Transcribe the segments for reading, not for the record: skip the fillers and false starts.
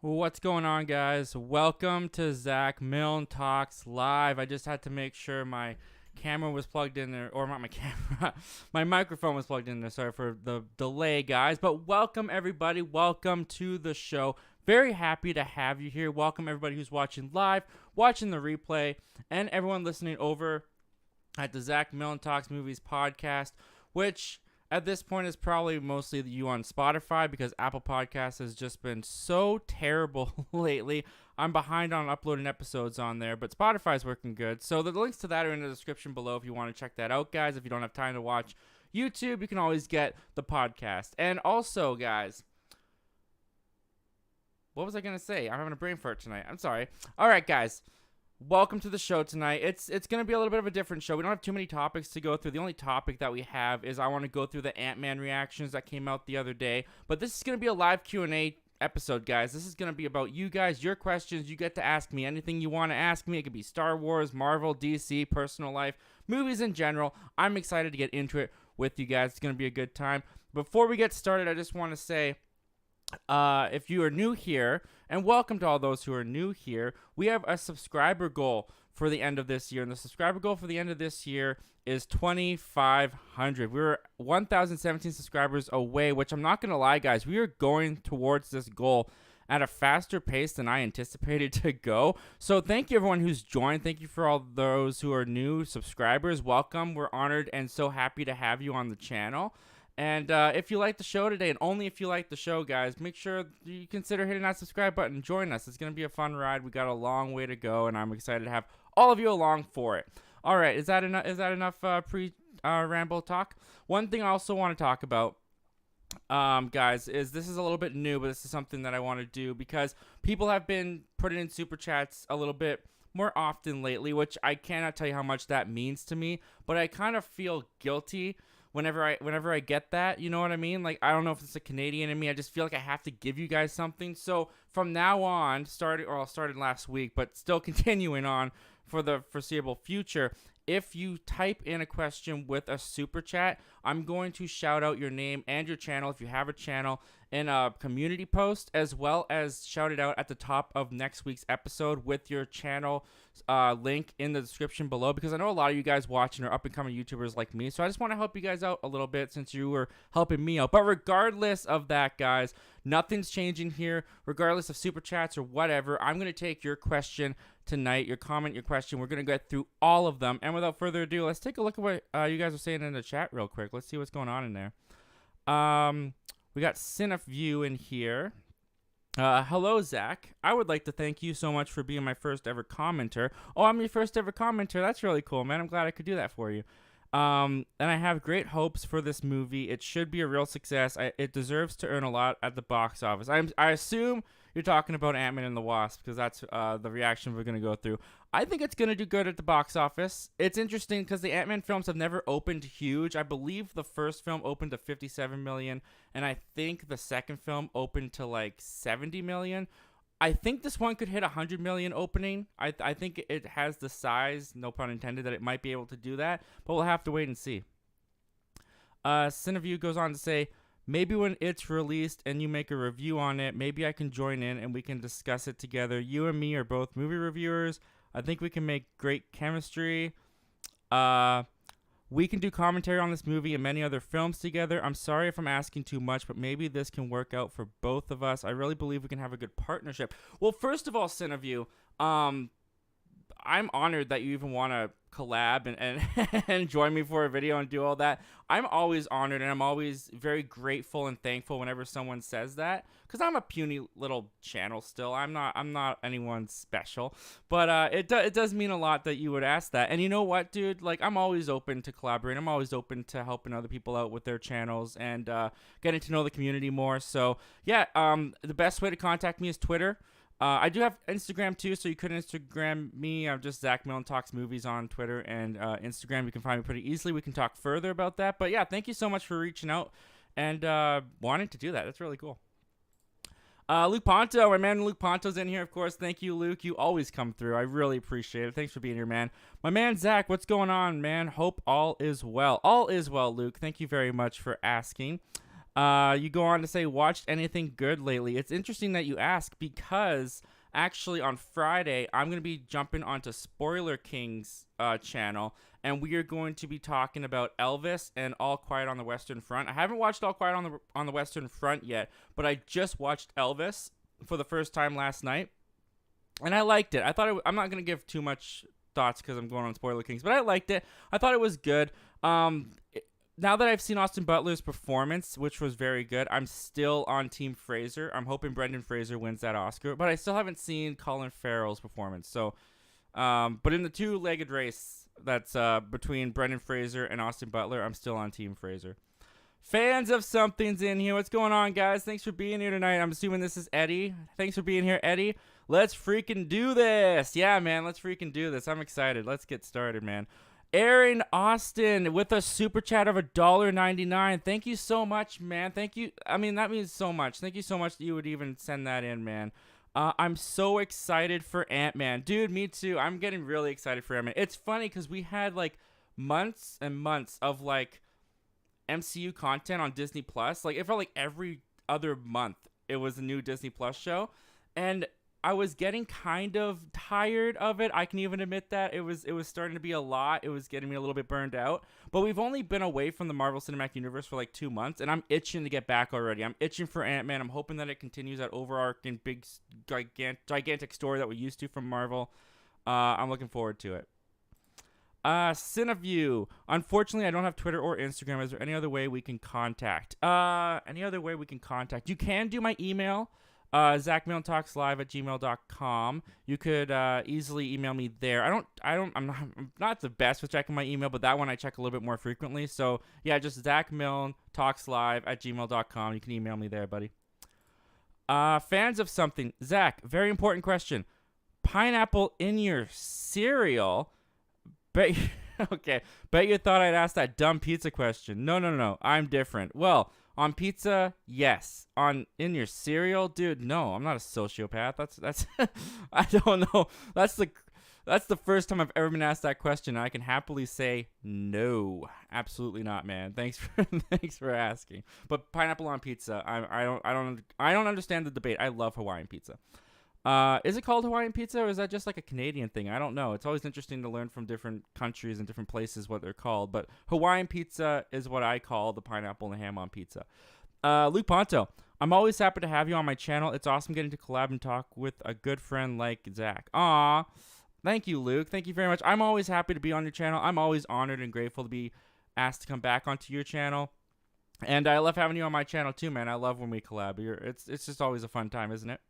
What's going on, guys? Welcome to Zach Milne Talks Live. I just had to make sure my camera was plugged in there, or not my camera, my microphone was plugged in there. Sorry for the delay, guys. But welcome, everybody. Welcome to the show. Very happy to have you here. Welcome, everybody who's watching live, watching the replay, and everyone listening over at the Zach Milne Talks Movies podcast, which at this point is probably mostly you on Spotify because Apple Podcasts has just been so terrible lately. I'm behind on uploading episodes on there, but Spotify's working good. So the links to that are in the description below if you want to check that out, guys. If you don't have time to watch YouTube, you can always get the podcast. And also, guys, what was I going to say? I'm having a brain fart tonight. I'm sorry. All right, guys. Welcome to the show tonight. It's going to be a little bit of a different show. We don't have too many topics to go through. The only topic that we have is I want to go through the Ant-Man reactions that came out the other day. But this is going to be a live Q&A episode, guys. This is going to be about you guys, your questions. You get to ask me anything you want to ask me. It could be Star Wars, Marvel, DC, personal life, movies in general. I'm excited to get into it with you guys. It's going to be a good time. Before we get started, I just want to say, if you are new here, and welcome to all those who are new here, we have a subscriber goal for the end of this year, and the subscriber goal for the end of this year is 2,500. We're 1,017 subscribers away, which I'm not going to lie, guys, we are going towards this goal at a faster pace than I anticipated to go. So thank you everyone who's joined. Thank you for all those who are new subscribers. Welcome. We're honored and so happy to have you on the channel. And if you like the show today, and only if you like the show, guys, make sure you consider hitting that subscribe button and join us. It's going to be a fun ride. We got a long way to go, and I'm excited to have all of you along for it. All right, is that enough pre-ramble talk? One thing I also want to talk about, guys, is this is a little bit new, but this is something that I want to do because people have been putting in super chats a little bit more often lately, which I cannot tell you how much that means to me, but I kind of feel guilty whenever I get that, you know what I mean? Like, I don't know if it's a Canadian in me. I just feel like I have to give you guys something. So from now on, I started last week, but still continuing on for the foreseeable future, if you type in a question with a super chat, I'm going to shout out your name and your channel if you have a channel in a community post, as well as shout it out at the top of next week's episode with your channel link in the description below, because I know a lot of you guys watching are up and coming YouTubers like me, so I just want to help you guys out a little bit since you were helping me out. But regardless of that, guys, nothing's changing here. Regardless of super chats or whatever, I'm going to take your question tonight, your comment, your question. We're going to get through all of them, and without further ado, let's take a look at what you guys are saying in the chat real quick. Let's see what's going on in there. We got Cineview in here. Hello, Zach. I would like to thank you so much for being my first ever commenter. Oh, I'm your first ever commenter. That's really cool, man. I'm glad I could do that for you. And I have great hopes for this movie. It should be a real success. It deserves to earn a lot at the box office. I assume you're talking about Ant-Man and the Wasp, because that's the reaction we're going to go through. I think it's going to do good at the box office. It's interesting because the Ant-Man films have never opened huge. I believe the first film opened to 57 million, and I think the second film opened to like 70 million. I think this one could hit 100 million opening. I think it has the size, no pun intended, that it might be able to do that, but we'll have to wait and see. Cineview goes on to say, maybe when it's released and you make a review on it, maybe I can join in and we can discuss it together. You and me are both movie reviewers. I think we can make great chemistry. We can do commentary on this movie and many other films together. I'm sorry if I'm asking too much, but maybe this can work out for both of us. I really believe we can have a good partnership. Well, first of all, Cineview, I'm honored that you even want to collab and and join me for a video and do all that. I'm always honored, and I'm always very grateful and thankful whenever someone says that, because I'm a puny little channel still. I'm not anyone special, but it does mean a lot that you would ask that. And you know what, dude? Like, I'm always open to collaborating. I'm always open to helping other people out with their channels and getting to know the community more. So yeah, the best way to contact me is Twitter. I do have Instagram too, so you could Instagram me. I'm just Zach Milne Talks Movies on Twitter and Instagram. You can find me pretty easily. We can talk further about that. But yeah, thank you so much for reaching out and wanting to do that. That's really cool. Luke Ponto, my man Luke Ponto's in here, of course. Thank you, Luke. You always come through. I really appreciate it. Thanks for being here, man. My man Zach, what's going on, man? Hope all is well. All is well, Luke. Thank you very much for asking. You go on to say, watched anything good lately? It's interesting that you ask because actually on Friday, I'm going to be jumping onto Spoiler King's channel, and we are going to be talking about Elvis and All Quiet on the Western Front. I haven't watched All Quiet on the Western Front yet, but I just watched Elvis for the first time last night, and I liked it. I'm not going to give too much thoughts because I'm going on Spoiler Kings, but I liked it. I thought it was good. Now that I've seen Austin Butler's performance, which was very good, I'm still on Team Fraser. I'm hoping Brendan Fraser wins that Oscar, but I still haven't seen Colin Farrell's performance. So, but in the two-legged race that's between Brendan Fraser and Austin Butler, I'm still on Team Fraser. Fans of Something's in here. What's going on, guys? Thanks for being here tonight. I'm assuming this is Eddie. Thanks for being here, Eddie. Let's freaking do this. Yeah, man, let's freaking do this. I'm excited. Let's get started, man. Aaron Austin with a super chat of $1.99. Thank you so much, man. Thank you. I mean, that means so much. Thank you so much that you would even send that in, man. I'm so excited for Ant-Man. Dude, me too. I'm getting really excited for Ant-Man. It's funny because we had like months and months of like MCU content on Disney Plus. Like it felt like every other month it was a new Disney Plus show. And I was getting kind of tired of it. I can even admit that it was starting to be a lot. It was getting me a little bit burned out. But we've only been away from the Marvel Cinematic Universe for like 2 months, and I'm itching to get back already. I'm itching for Ant-Man. I'm hoping that it continues that overarching big, gigantic story that we used to from Marvel. I'm looking forward to it. Cineview. Unfortunately, I don't have Twitter or Instagram. Is there any other way we can contact? You can do my email. ZachMilneTalksLive@gmail.com. You could easily email me there. I'm not the best with checking my email, but that one I check a little bit more frequently. So yeah, just ZachMilneTalksLive@gmail.com. You can email me there, buddy. Fans of Something. Zach, very important question. Pineapple in your cereal? Okay. Bet you thought I'd ask that dumb pizza question. No. I'm different. Well, on pizza, yes. In your cereal, dude, no. I'm not a sociopath. That's I don't know. That's the first time I've ever been asked that question. And I can happily say no, absolutely not, man. Thanks for asking. But pineapple on pizza, I don't understand the debate. I love Hawaiian pizza. Is it called Hawaiian pizza, or is that just like a Canadian thing? I don't know. It's always interesting to learn from different countries and different places what they're called. But Hawaiian pizza is what I call the pineapple and ham on pizza. Luke Ponto, I'm always happy to have you on my channel. It's awesome getting to collab and talk with a good friend like Zach. Aw, thank you, Luke. Thank you very much. I'm always happy to be on your channel. I'm always honored and grateful to be asked to come back onto your channel. And I love having you on my channel too, man. I love when we collab. It's just always a fun time, isn't it?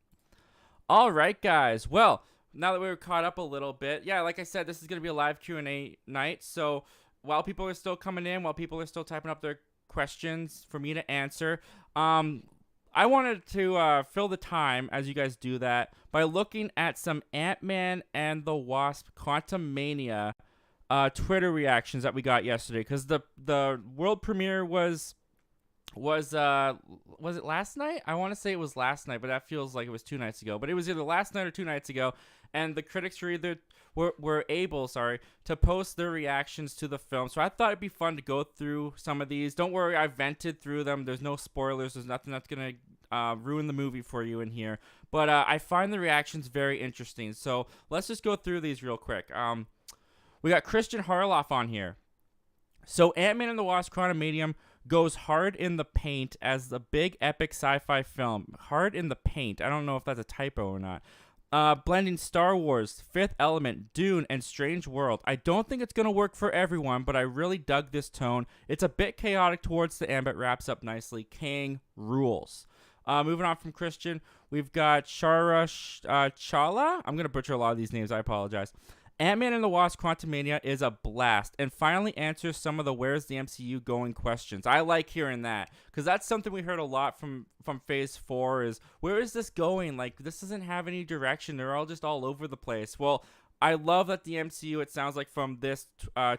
All right, guys. Well, now that we were caught up a little bit, yeah, like I said, this is going to be a live Q&A night. So while people are still coming in, while people are still typing up their questions for me to answer, I wanted to fill the time as you guys do that by looking at some Ant-Man and the Wasp Quantumania Twitter reactions that we got yesterday. Because the world premiere was it last night? I want to say it was last night, but that feels like it was 2 nights ago. But it was either last night or 2 nights ago, and the critics were able to post their reactions to the film. So I thought it'd be fun to go through some of these. Don't worry, I vented through them. There's no spoilers. There's nothing that's gonna ruin the movie for you in here. But I find the reactions very interesting. So let's just go through these real quick. We got Christian Harloff on here. So Ant-Man and the Wasp: Quantumania goes hard in the paint as the big epic sci-fi film. Hard in the paint. I don't know if that's a typo or not. Blending Star Wars, Fifth Element, Dune, and Strange World. I don't think it's going to work for everyone, but I really dug this tone. It's a bit chaotic towards the end, but wraps up nicely. King rules. Moving on from Christian, we've got Shara Chala. I'm going to butcher a lot of these names. I apologize. Ant-Man and the Wasp: Quantumania is a blast and finally answers some of the where's the MCU going questions. I like hearing that because that's something we heard a lot from Phase 4 is where is this going? Like, this doesn't have any direction. They're all just all over the place. Well, I love that the MCU, it sounds like from this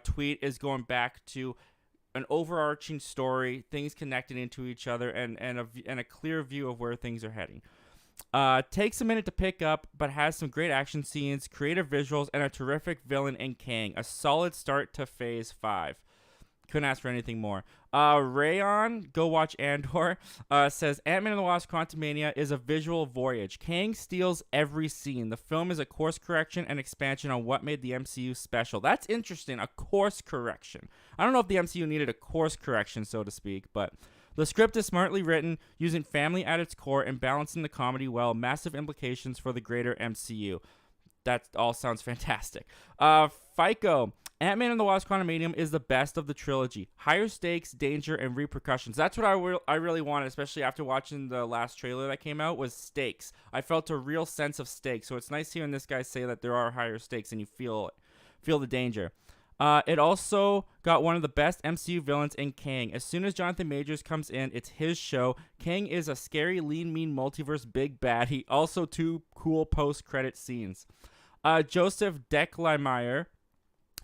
tweet, is going back to an overarching story, things connecting into each other, and a clear view of where things are heading. Takes a minute to pick up, but has some great action scenes, creative visuals, and a terrific villain in Kang. A solid start to Phase 5. Couldn't ask for anything more. Rayon, go watch Andor, says Ant-Man and the Wasp Quantumania is a visual voyage. Kang steals every scene. The film is a course correction and expansion on what made the MCU special. That's interesting, a course correction. I don't know if the MCU needed a course correction, so to speak, but the script is smartly written, using family at its core and balancing the comedy well. Massive implications for the greater MCU. That all sounds fantastic. FICO, Ant-Man and the Wasp Quantumania is the best of the trilogy. Higher stakes, danger, and repercussions. That's what I really wanted, especially after watching the last trailer that came out, was stakes. I felt a real sense of stakes. So it's nice hearing this guy say that there are higher stakes and you feel the danger. It also got one of the best MCU villains in Kang. As soon as Jonathan Majors comes in, it's his show. Kang is a scary, lean, mean multiverse big bad. He also 2 cool post-credit scenes. Joseph Declimeyer,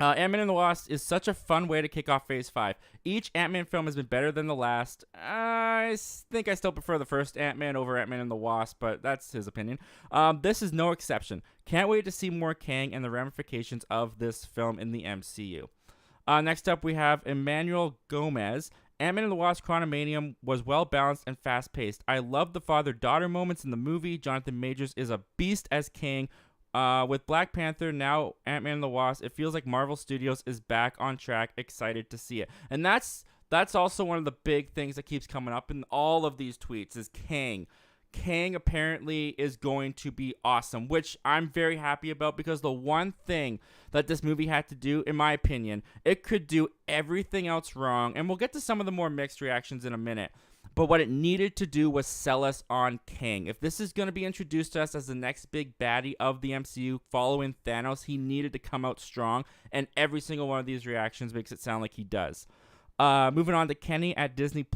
Ant-Man and the Wasp is such a fun way to kick off Phase 5. Each Ant-Man film has been better than the last. I think I still prefer the first Ant-Man over Ant-Man and the Wasp, but that's his opinion. This is no exception. Can't wait to see more Kang and the ramifications of this film in the MCU. Next up, we have Emmanuel Gomez. Ant-Man and the Wasp Quantumania was well-balanced and fast-paced. I love the father-daughter moments in the movie. Jonathan Majors is a beast as Kang. With Black Panther, now Ant-Man and the Wasp, it feels like Marvel Studios is back on track. Excited to see it. And that's also one of the big things that keeps coming up in all of these tweets is Kang. Kang apparently is going to be awesome, which I'm very happy about, because the one thing that this movie had to do, in my opinion, it could do everything else wrong, and we'll get to some of the more mixed reactions in a minute. But what it needed to do was sell us on Kang. If this is going to be introduced to us as the next big baddie of the MCU following Thanos, he needed to come out strong, and every single one of these reactions makes it sound like he does. Moving on to Kenny at Disney+.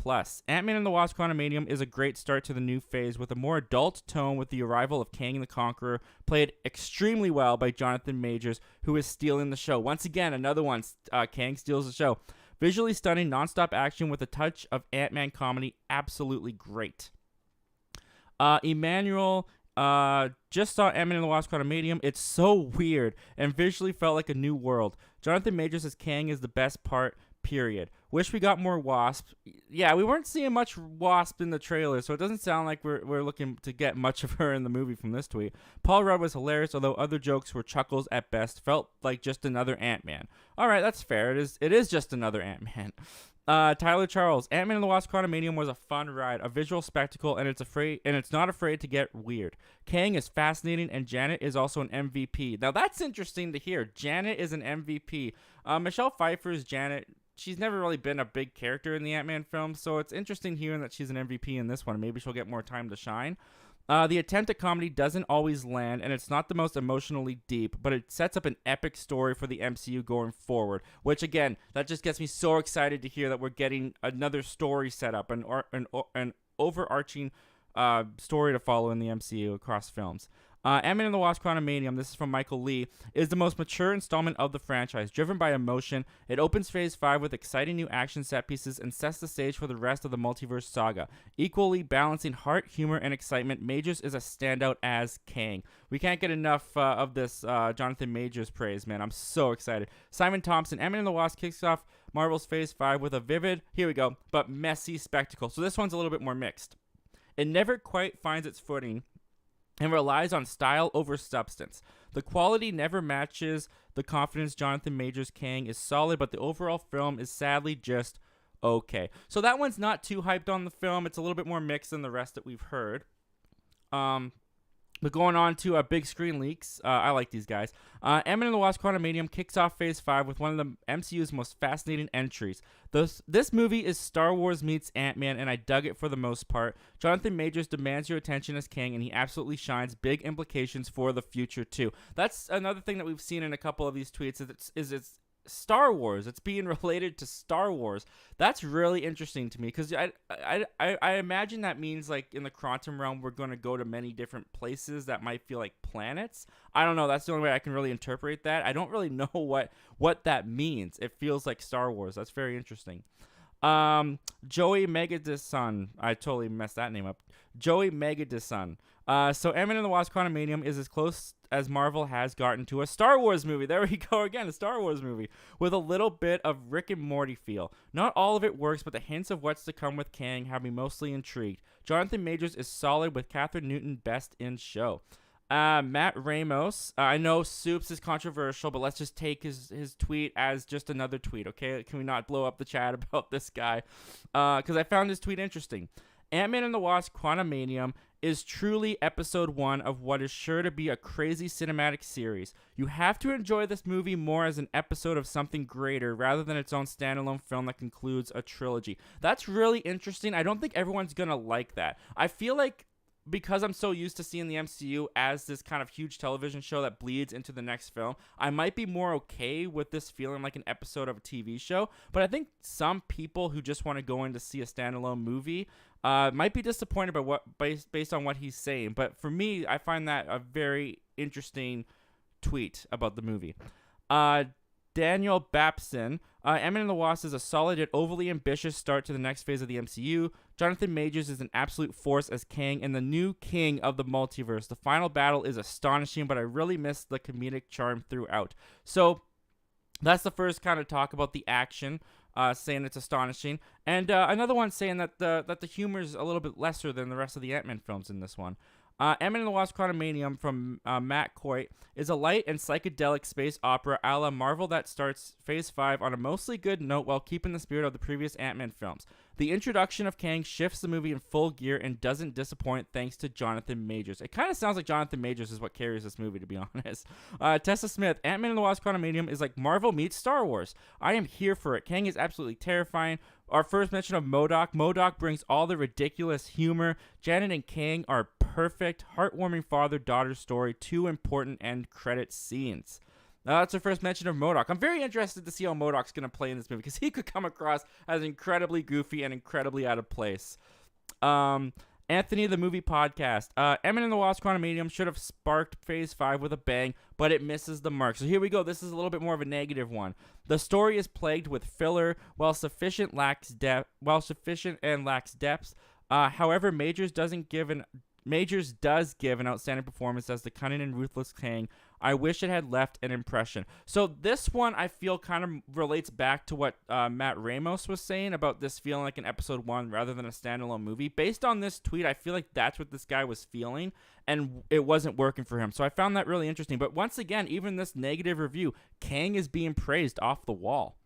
Ant-Man and the Wasp Quantumania is a great start to the new phase with a more adult tone with the arrival of Kang the Conqueror, played extremely well by Jonathan Majors, who is stealing the show. Once again, another one, Kang steals the show. Visually stunning, non-stop action with a touch of Ant-Man comedy. Absolutely great. Emmanuel just saw Ant-Man and the Wasp Quantumania. It's so weird and visually felt like a new world. Jonathan Majors as Kang is the best part, period. Wish we got more Wasp. Yeah, we weren't seeing much Wasp in the trailer, so it doesn't sound like we're looking to get much of her in the movie from this tweet. Paul Rudd was hilarious, although other jokes were chuckles at best. Felt like just another Ant-Man. All right, that's fair. It is just another Ant-Man. Tyler Charles, Ant-Man and the Wasp Quantumania was a fun ride, a visual spectacle, and it's not afraid to get weird. Kang is fascinating, and Janet is also an MVP. Now that's interesting to hear. Janet is an MVP. Michelle Pfeiffer's Janet. She's never really been a big character in the Ant-Man film, so it's interesting hearing that she's an MVP in this one. Maybe she'll get more time to shine. The attempt at comedy doesn't always land, and it's not the most emotionally deep, but it sets up an epic story for the MCU going forward, which, again, that just gets me so excited to hear that we're getting another story set up, an overarching story to follow in the MCU across films. Ant-Man and the Wasp Quantumania, this is from Michael Lee, is the most mature installment of the franchise, driven by emotion. It opens Phase 5 with exciting new action set pieces and sets the stage for the rest of the multiverse saga. Equally balancing heart, humor, and excitement, Majors is a standout as Kang. We can't get enough of this Jonathan Majors praise, man. I'm so excited. Simon Thompson, Ant-Man and the Wasp kicks off Marvel's Phase 5 with a vivid, here we go, but messy spectacle. So this one's a little bit more mixed. It never quite finds its footing and relies on style over substance. The quality never matches the confidence. Jonathan Majors' Kang is solid, but the overall film is sadly just okay. So that one's not too hyped on the film. It's a little bit more mixed than the rest that we've heard. But going on to big screen leaks, I like these guys. Ant-Man and the Wasp Quantumania kicks off Phase 5 with one of the MCU's most fascinating entries. This movie is Star Wars meets Ant-Man, and I dug it for the most part. Jonathan Majors demands your attention as Kang, and he absolutely shines. Big implications for the future, too. That's another thing that we've seen in a couple of these tweets, is Star Wars. It's being related to Star Wars. That's really interesting to me, because I imagine that means, like, in the quantum realm, we're going to go to many different places that might feel like planets. I don't know. That's the only way I can really interpret that. I don't really know what that means. It feels like Star Wars. That's very interesting. Joey Megadison. I totally messed that name up. Joey Megadison. So Ant-Man and the Wasp: Quantumania is as close as Marvel has gotten to a Star Wars movie. There we go again, a Star Wars movie with a little bit of Rick and Morty feel. Not all of it works, but the hints of what's to come with Kang have me mostly intrigued. Jonathan Majors is solid with Catherine Newton best in show. Matt Ramos. I know Soups is controversial, but let's just take his tweet as just another tweet, okay? Can we not blow up the chat about this guy? Because I found his tweet interesting. Ant-Man and the Wasp: Quantumania is truly episode 1 of what is sure to be a crazy cinematic series. You have to enjoy this movie more as an episode of something greater rather than its own standalone film that concludes a trilogy. That's really interesting. I don't think everyone's going to like that. I feel like because I'm so used to seeing the MCU as this kind of huge television show that bleeds into the next film, I might be more okay with this feeling like an episode of a TV show. But I think some people who just want to go in to see a standalone movie might be disappointed by based on what he's saying. But for me, I find that a very interesting tweet about the movie. Daniel Babson. Ant-Man and the Wasp is a solid yet overly ambitious start to the next phase of the MCU. Jonathan Majors is an absolute force as Kang and the new king of the multiverse. The final battle is astonishing, but I really miss the comedic charm throughout. So that's the first kind of talk about the action, saying it's astonishing. And another one saying that the humor is a little bit lesser than the rest of the Ant-Man films in this one. Ant-Man and the Wasp: Quantumania from Matt Coit is a light and psychedelic space opera a la Marvel that starts Phase 5 on a mostly good note while keeping the spirit of the previous Ant-Man films. The introduction of Kang shifts the movie in full gear and doesn't disappoint thanks to Jonathan Majors. It kind of sounds like Jonathan Majors is what carries this movie, to be honest. Tessa Smith, Ant-Man and the Wasp: Quantumania is like Marvel meets Star Wars. I am here for it. Kang is absolutely terrifying. Our first mention of MODOK. MODOK brings all the ridiculous humor. Janet and Kang are perfect, heartwarming father-daughter story. 2 important end credit scenes. That's our first mention of MODOK. I'm very interested to see how MODOK's going to play in this movie because he could come across as incredibly goofy and incredibly out of place. Anthony, the movie podcast. Ant-Man and the Wasp: Quantumania should have sparked Phase 5 with a bang, but it misses the mark. So here we go. This is a little bit more of a negative one. The story is plagued with filler, while sufficient and lacks depth. However, Majors does give an outstanding performance as the cunning and ruthless Kang. I wish it had left an impression. So this one I feel kind of relates back to what Matt Ramos was saying about this feeling like an episode 1 rather than a standalone movie. Based on this tweet, I feel like that's what this guy was feeling, and it wasn't working for him. So I found that really interesting. But once again, even this negative review, Kang is being praised off the wall.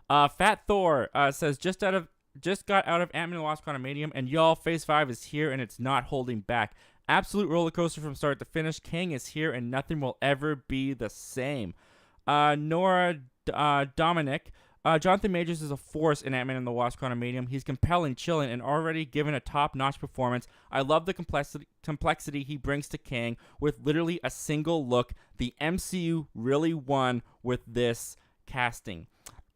Fat Thor says, just got out of Ant-Man and the Wasp: Quantumania, and y'all, Phase 5 is here, and it's not holding back. Absolute roller coaster from start to finish. Kang is here, and nothing will ever be the same. Nora Dominic. Jonathan Majors is a force in Ant-Man and the Wasp: Quantumania. He's compelling, chilling, and already given a top-notch performance. I love the complexity he brings to Kang with literally a single look. The MCU really won with this casting.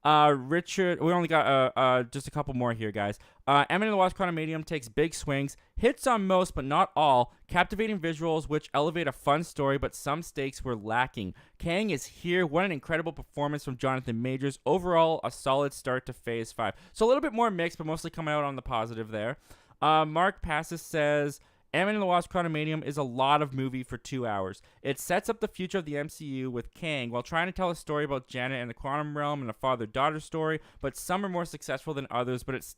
Richard, we only got just a couple more here, guys. Ant-Man and the Wasp: Quantumania takes big swings, hits on most but not all, captivating visuals which elevate a fun story, but some stakes were lacking. Kang is here. What an incredible performance from Jonathan Majors. Overall, a solid start to Phase 5. So a little bit more mixed, but mostly coming out on the positive there. Mark Passis says, Ant-Man and the Wasp: Quantumania is a lot of movie for 2 hours. It sets up the future of the MCU with Kang while trying to tell a story about Janet and the quantum realm and a father-daughter story, but some are more successful than others, but it's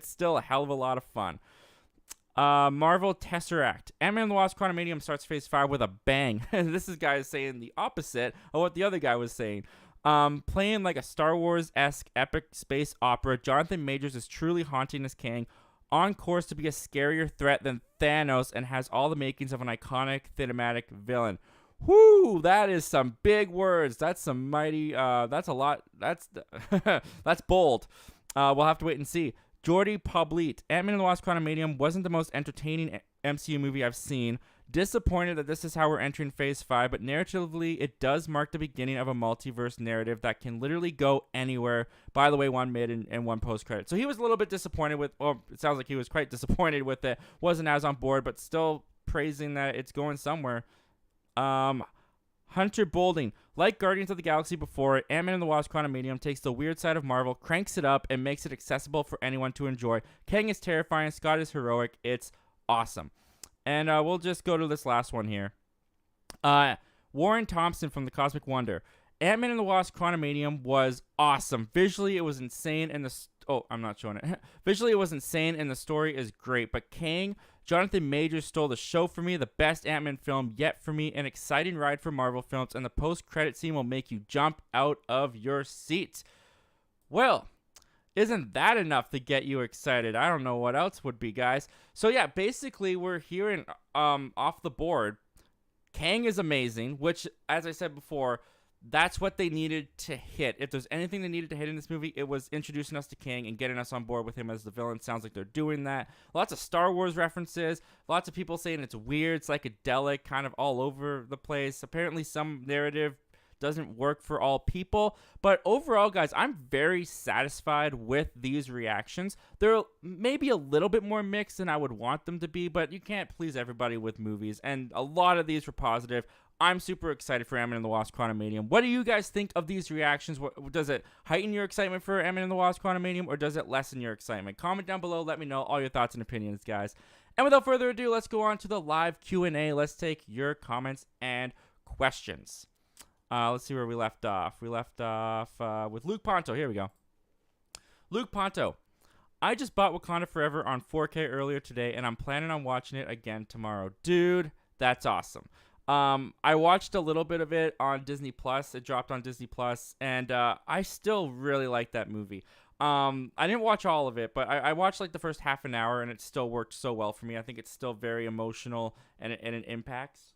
still a hell of a lot of fun. Marvel Tesseract. Ant-Man and the Wasp: Quantumania starts Phase 5 with a bang. This is guys saying the opposite of what the other guy was saying. Playing like a Star Wars-esque epic space opera, Jonathan Majors is truly haunting as Kang, on course to be a scarier threat than Thanos, and has all the makings of an iconic thematic villain. Whoo, that is some big words. That's some mighty, that's a lot. That's bold. We'll have to wait and see. Jordy Publit. Ant-Man and the Wasp: Quantumania wasn't the most entertaining MCU movie I've seen. Disappointed that this is how we're entering Phase 5, but narratively, it does mark the beginning of a multiverse narrative that can literally go anywhere. By the way, one mid and one post-credit. So he was a little bit disappointed with, or it sounds like he was quite disappointed with it. Wasn't as on board, but still praising that it's going somewhere. Hunter Bolding, like Guardians of the Galaxy before, Ant-Man and the Wasp: Quantumania takes the weird side of Marvel, cranks it up, and makes it accessible for anyone to enjoy. Kang is terrifying, Scott is heroic. It's awesome. And we'll just go to this last one here. Warren Thompson from The Cosmic Wonder. Ant-Man and the Wasp: Quantumania was awesome. Visually, it was insane, and I'm not showing it. Visually, it was insane, and the story is great. But Kang, Jonathan Majors stole the show for me. The best Ant-Man film yet for me. An exciting ride for Marvel films, and the post-credit scene will make you jump out of your seat. Well, isn't that enough to get you excited? I don't know what else would be, guys. So yeah, basically, we're hearing off the board, Kang is amazing, which, as I said before, that's what they needed to hit. If there's anything they needed to hit in this movie, it was introducing us to Kang and getting us on board with him as the villain. Sounds like they're doing that. Lots of Star Wars references. Lots of people saying it's weird, psychedelic, kind of all over the place. Apparently some narrative doesn't work for all people. But overall, guys, I'm very satisfied with these reactions. They're maybe a little bit more mixed than I would want them to be, but you can't please everybody with movies. And a lot of these were positive. I'm super excited for Ant-Man and the Wasp: Quantumania. What do you guys think of these reactions? Does it heighten your excitement for Ant-Man and the Wasp: Quantumania, or does it lessen your excitement? Comment down below. Let me know all your thoughts and opinions, guys. And without further ado, let's go on to the live Q&A. Let's take your comments and questions. Let's see where we left off. We left off with Luke Ponto. Here we go. Luke Ponto. I just bought Wakanda Forever on 4K earlier today, and I'm planning on watching it again tomorrow. Dude, that's awesome. I watched a little bit of it on Disney Plus. It dropped on Disney Plus, and I still really like that movie. I didn't watch all of it, but I watched like the first half an hour, and it still worked so well for me. I think it's still very emotional, and it impacts.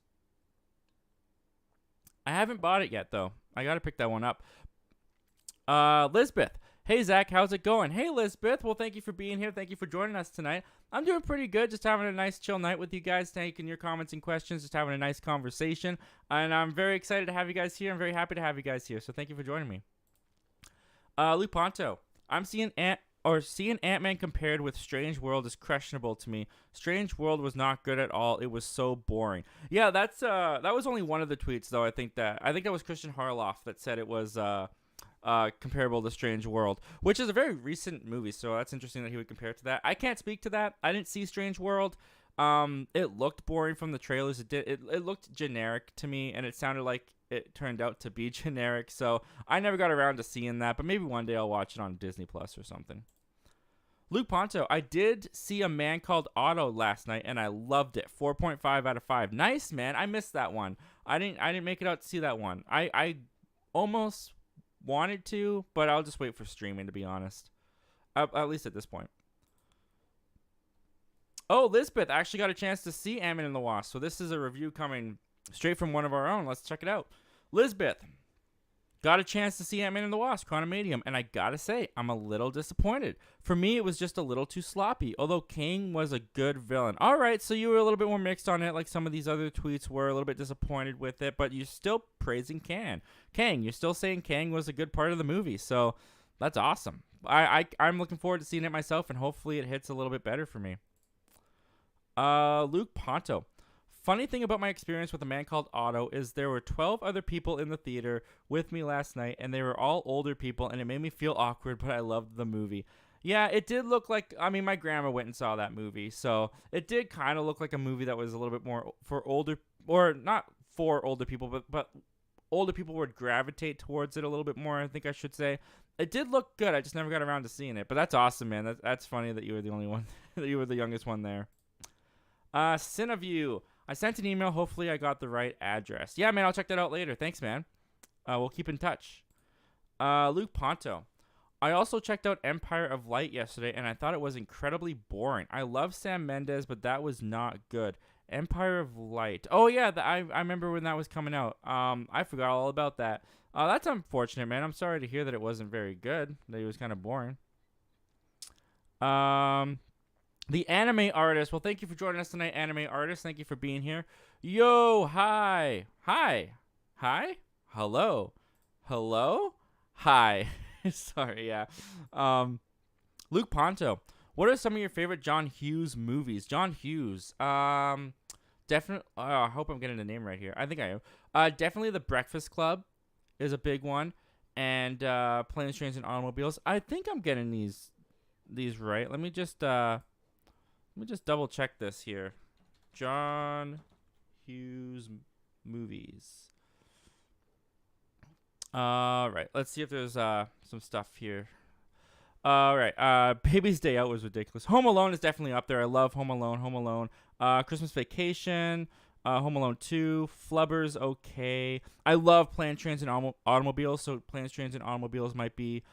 I haven't bought it yet, though. I got to pick that one up. Lisbeth. Hey, Zach, how's it going? Hey, Lisbeth. Well, thank you for being here. Thank you for joining us tonight. I'm doing pretty good. Just having a nice chill night with you guys, taking your comments and questions, just having a nice conversation. And I'm very excited to have you guys here. I'm very happy to have you guys here. So thank you for joining me. Luke Ponto. I'm seeing Ant-Man compared with Strange World is questionable to me. Strange World was not good at all. It was so boring. Yeah, that was only one of the tweets, though. I think that was Christian Harloff that said it was comparable to Strange World, which is a very recent movie, so that's interesting that he would compare it to that. I can't speak to that. I didn't see Strange World. It looked boring from the trailers. It looked generic to me, and it sounded like it turned out to be generic, so I never got around to seeing that, but maybe one day I'll watch it on Disney Plus or something. Luke Ponto, I did see A Man Called Otto last night, and I loved it. 4.5 out of 5. Nice, man. I missed that one. I didn't make it out to see that one. I almost wanted to, but I'll just wait for streaming, to be honest. At least at this point. Oh, Lisbeth actually got a chance to see Ant-Man and the Wasp, so this is a review coming straight from one of our own. Let's check it out. Lisbeth got a chance to see Ant-Man and the Wasp: Quantumania, and I gotta say, I'm a little disappointed. For me, it was just a little too sloppy, although Kang was a good villain. All right, so you were a little bit more mixed on it, like some of these other tweets were, a little bit disappointed with it, but you're still praising Kang. You're still saying Kang was a good part of the movie, so that's awesome. I'm looking forward to seeing it myself, and hopefully it hits a little bit better for me. Luke Ponto. Funny thing about my experience with A Man Called Otto is there were 12 other people in the theater with me last night, and they were all older people, and it made me feel awkward, but I loved the movie. Yeah, it did look like, I mean, my grandma went and saw that movie, so it did kind of look like a movie that was a little bit more for older, or not for older people, but older people would gravitate towards it a little bit more, I think I should say. It did look good, I just never got around to seeing it, but that's awesome, man. That's funny that you were the only one, that you were the youngest one there. Sin of You. I sent an email. Hopefully I got the right address. Yeah, man, I'll check that out later. Thanks, man. We'll keep in touch. Luke Ponto. I also checked out Empire of Light yesterday, and I thought it was incredibly boring. I love Sam Mendes, but that was not good. Empire of Light. Oh, yeah, I remember when that was coming out. I forgot all about that. That's unfortunate, man. I'm sorry to hear that it wasn't very good, that it was kind of boring. The Anime Artist. Well, thank you for joining us tonight, Anime Artist. Thank you for being here. Yo, hi. Hi. Hi? Hello. Hello? Hi. Sorry, yeah. Luke Ponto. What are some of your favorite John Hughes movies? John Hughes. definitely. I hope I'm getting the name right here. I think I am. Definitely The Breakfast Club is a big one, and Planes, Trains, and Automobiles. I think I'm getting these right. Let me just double check this here. John Hughes movies. All right. Let's see if there's some stuff here. All right. Baby's Day Out was ridiculous. Home Alone is definitely up there. I love Home Alone. Home Alone. Christmas Vacation. Home Alone 2. Flubber's okay. I love Planes, Trains, and Automobiles. So Planes, Trains, and Automobiles might be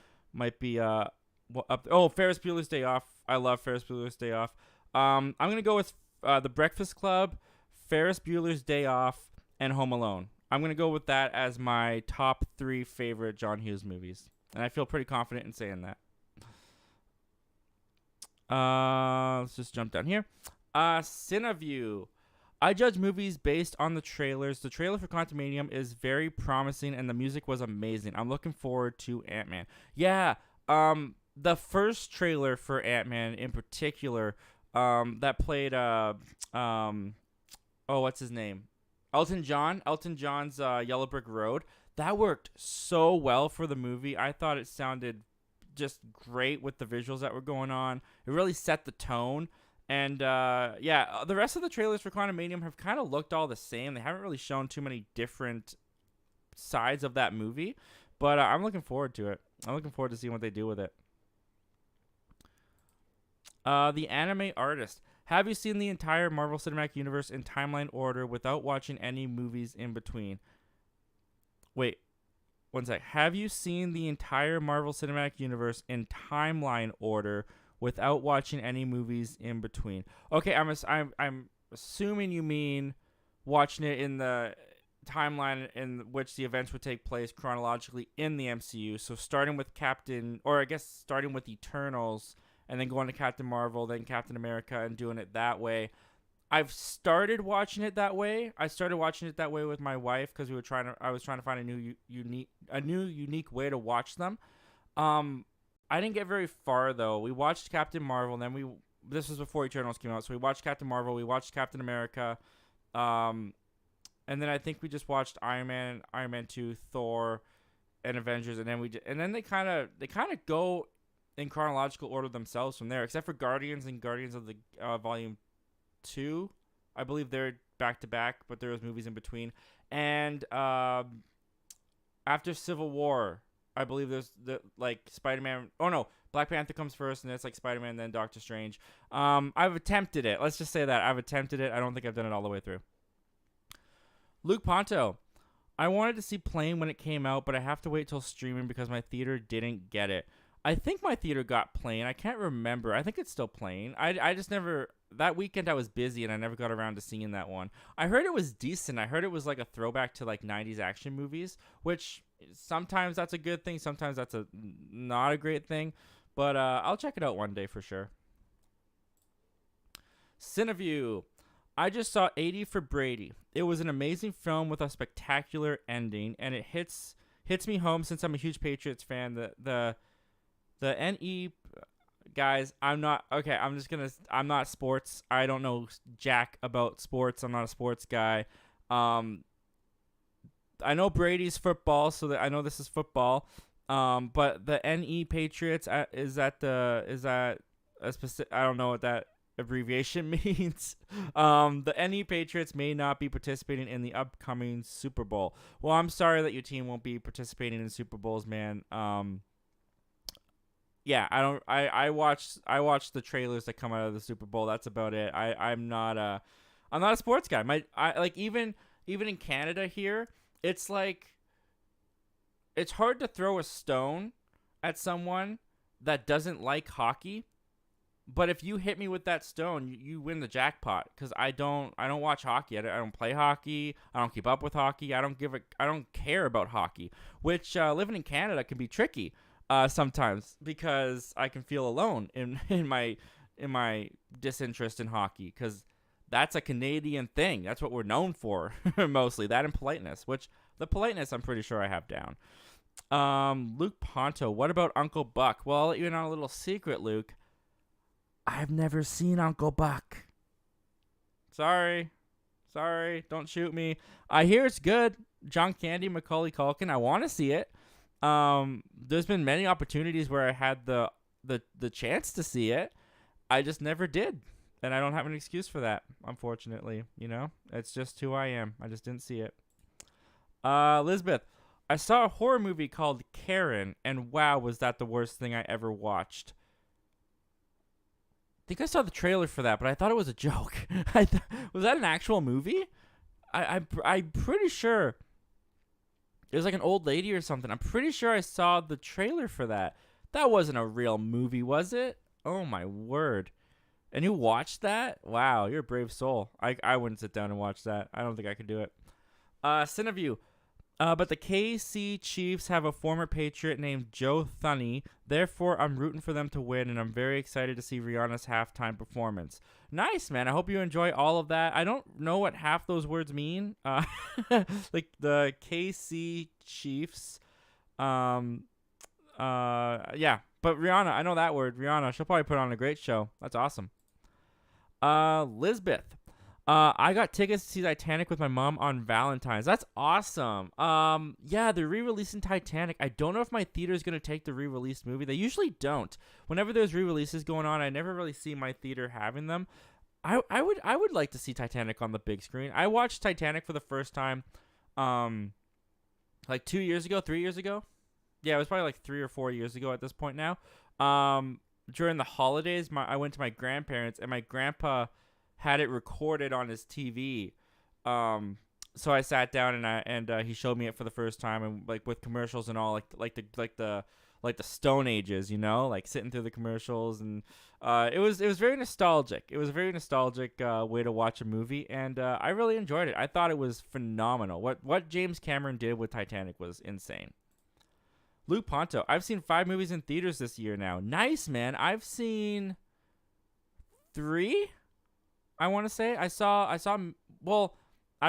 up. Oh, Ferris Bueller's Day Off. I love Ferris Bueller's Day Off. I'm gonna go with The Breakfast Club, Ferris Bueller's Day Off, and Home Alone. I'm going to go with that as my top 3 favorite John Hughes movies. And I feel pretty confident in saying that. Let's just jump down here. Cineview. I judge movies based on the trailers. The trailer for Quantumania is very promising, and the music was amazing. I'm looking forward to Ant-Man. Yeah, the first trailer for Ant-Man in particular, that played, what's his name? Elton John's Yellow Brick Road. That worked so well for the movie. I thought it sounded just great with the visuals that were going on. It really set the tone. And, the rest of the trailers for Quantumania have kind of looked all the same. They haven't really shown too many different sides of that movie. But I'm looking forward to it. I'm looking forward to seeing what they do with it. The Anime Artist. Have you seen the entire Marvel Cinematic Universe in timeline order without watching any movies in between? Wait, one sec. Have you seen the entire Marvel Cinematic Universe in timeline order without watching any movies in between? Okay, I'm assuming you mean watching it in the timeline in which the events would take place chronologically in the MCU. So starting with starting with Eternals, and then going to Captain Marvel, then Captain America, and doing it that way. I've started watching it that way. I started watching it that way with my wife because I was trying to find a new unique way to watch them. I didn't get very far though. We watched Captain Marvel, and then this was before Eternals came out, so we watched Captain Marvel, we watched Captain America, and then I think we just watched Iron Man 2, Thor, and Avengers, and then they kind of go in chronological order themselves from there, except for Guardians and Guardians of the Volume 2. I believe they're back to back, but there was movies in between. And after Civil War, I believe there's Spider-Man. Oh no, Black Panther comes first, and it's like Spider-Man, then Doctor Strange. I've attempted it. Let's just say that I've attempted it. I don't think I've done it all the way through. Luke Ponto. I wanted to see Plane when it came out, but I have to wait till streaming because my theater didn't get it. I think my theater got Plane. I can't remember. I think it's still Plane. I just never... That weekend I was busy and I never got around to seeing that one. I heard it was decent. I heard it was like a throwback to like 90s action movies, which sometimes that's a good thing. Sometimes that's not a great thing. But I'll check it out one day for sure. Cineview. I just saw 80 for Brady. It was an amazing film with a spectacular ending, and it hits me home since I'm a huge Patriots fan. The NE guys, I'm not sports. I don't know jack about sports. I'm not a sports guy. I know Brady's football, so that I know this is football. But the NE Patriots is that a specific? I don't know what that abbreviation means. The NE Patriots may not be participating in the upcoming Super Bowl. Well, I'm sorry that your team won't be participating in Super Bowls, man. Yeah, I watch the trailers that come out of the Super Bowl. That's about it. I'm not a sports guy. Even in Canada here, it's like it's hard to throw a stone at someone that doesn't like hockey. But if you hit me with that stone, you win the jackpot because I don't watch hockey. I don't play hockey. I don't keep up with hockey. I don't care about hockey, which living in Canada can be tricky sometimes because I can feel alone in my disinterest in hockey because that's a Canadian thing. That's what we're known for mostly, that and politeness, which the politeness I'm pretty sure I have down. Luke Ponto, what about Uncle Buck? Well, I'll let you in on a little secret, Luke. I've never seen Uncle Buck. Sorry. Sorry, don't shoot me. I hear it's good. John Candy, Macaulay Culkin. I want to see it. There's been many opportunities where I had the chance to see it. I just never did. And I don't have an excuse for that, unfortunately. It's just who I am. I just didn't see it. Elizabeth, I saw a horror movie called Karen, and wow, was that the worst thing I ever watched. I think I saw the trailer for that, but I thought it was a joke. Was that an actual movie? I'm pretty sure it was like an old lady or something. I'm pretty sure I saw the trailer for that. That wasn't a real movie, was it? Oh my word. And you watched that? Wow, you're a brave soul. I wouldn't sit down and watch that. I don't think I could do it. Cineview. But the KC Chiefs have a former Patriot named Joe Thunney. Therefore, I'm rooting for them to win, and I'm very excited to see Rihanna's halftime performance. Nice, man. I hope you enjoy all of that. I don't know what half those words mean. Like the KC Chiefs. Yeah. But Rihanna, I know that word. Rihanna, she'll probably put on a great show. That's awesome. Lisbeth. I got tickets to see Titanic with my mom on Valentine's. That's awesome. Yeah, they're re-releasing Titanic. I don't know if my theater is going to take the re-released movie. They usually don't. Whenever there's re-releases going on, I never really see my theater having them. I would like to see Titanic on the big screen. I watched Titanic for the first time like 2 years ago, 3 years ago. Yeah, it was probably like 3 or 4 years ago at this point now. During the holidays, I went to my grandparents, and my grandpa had it recorded on his TV. So I sat down and he showed me it for the first time, and like with commercials and all, like the Stone Ages, like sitting through the commercials, and it was very nostalgic. It was a very nostalgic way to watch a movie, and I really enjoyed it. I thought it was phenomenal. What James Cameron did with Titanic was insane. Luke Ponto, I've seen 5 movies in theaters this year now. Nice, man. I've seen 3. I want to say I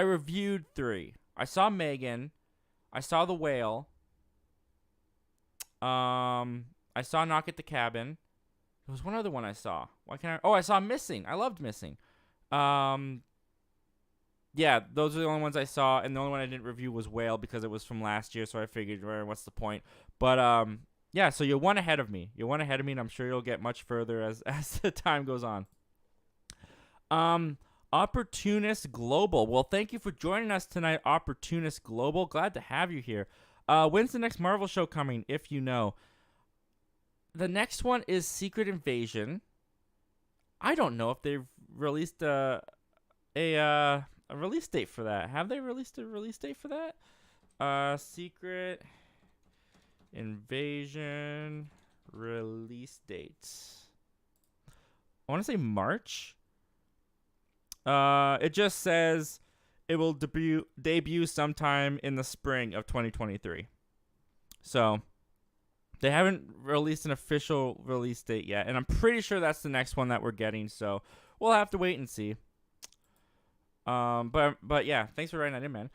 reviewed 3. I saw Megan. I saw The Whale. I saw Knock at the Cabin. There was one other one I saw. I saw Missing. I loved Missing. Yeah, those are the only ones I saw, and the only one I didn't review was Whale because it was from last year, so I figured, what's the point? But yeah, so you're one ahead of me. And I'm sure you'll get much further as the time goes on. Opportunist Global. Well, thank you for joining us tonight, Opportunist Global. Glad to have you here. When's the next Marvel show coming, if you know? The next one is Secret Invasion. I don't know if they've released a release date for that. Have they released a release date for that? Secret Invasion release dates. I want to say March. It just says it will debut sometime in the spring of 2023. So they haven't released an official release date yet, and I'm pretty sure that's the next one that we're getting. So we'll have to wait and see. But yeah, thanks for writing that in, man.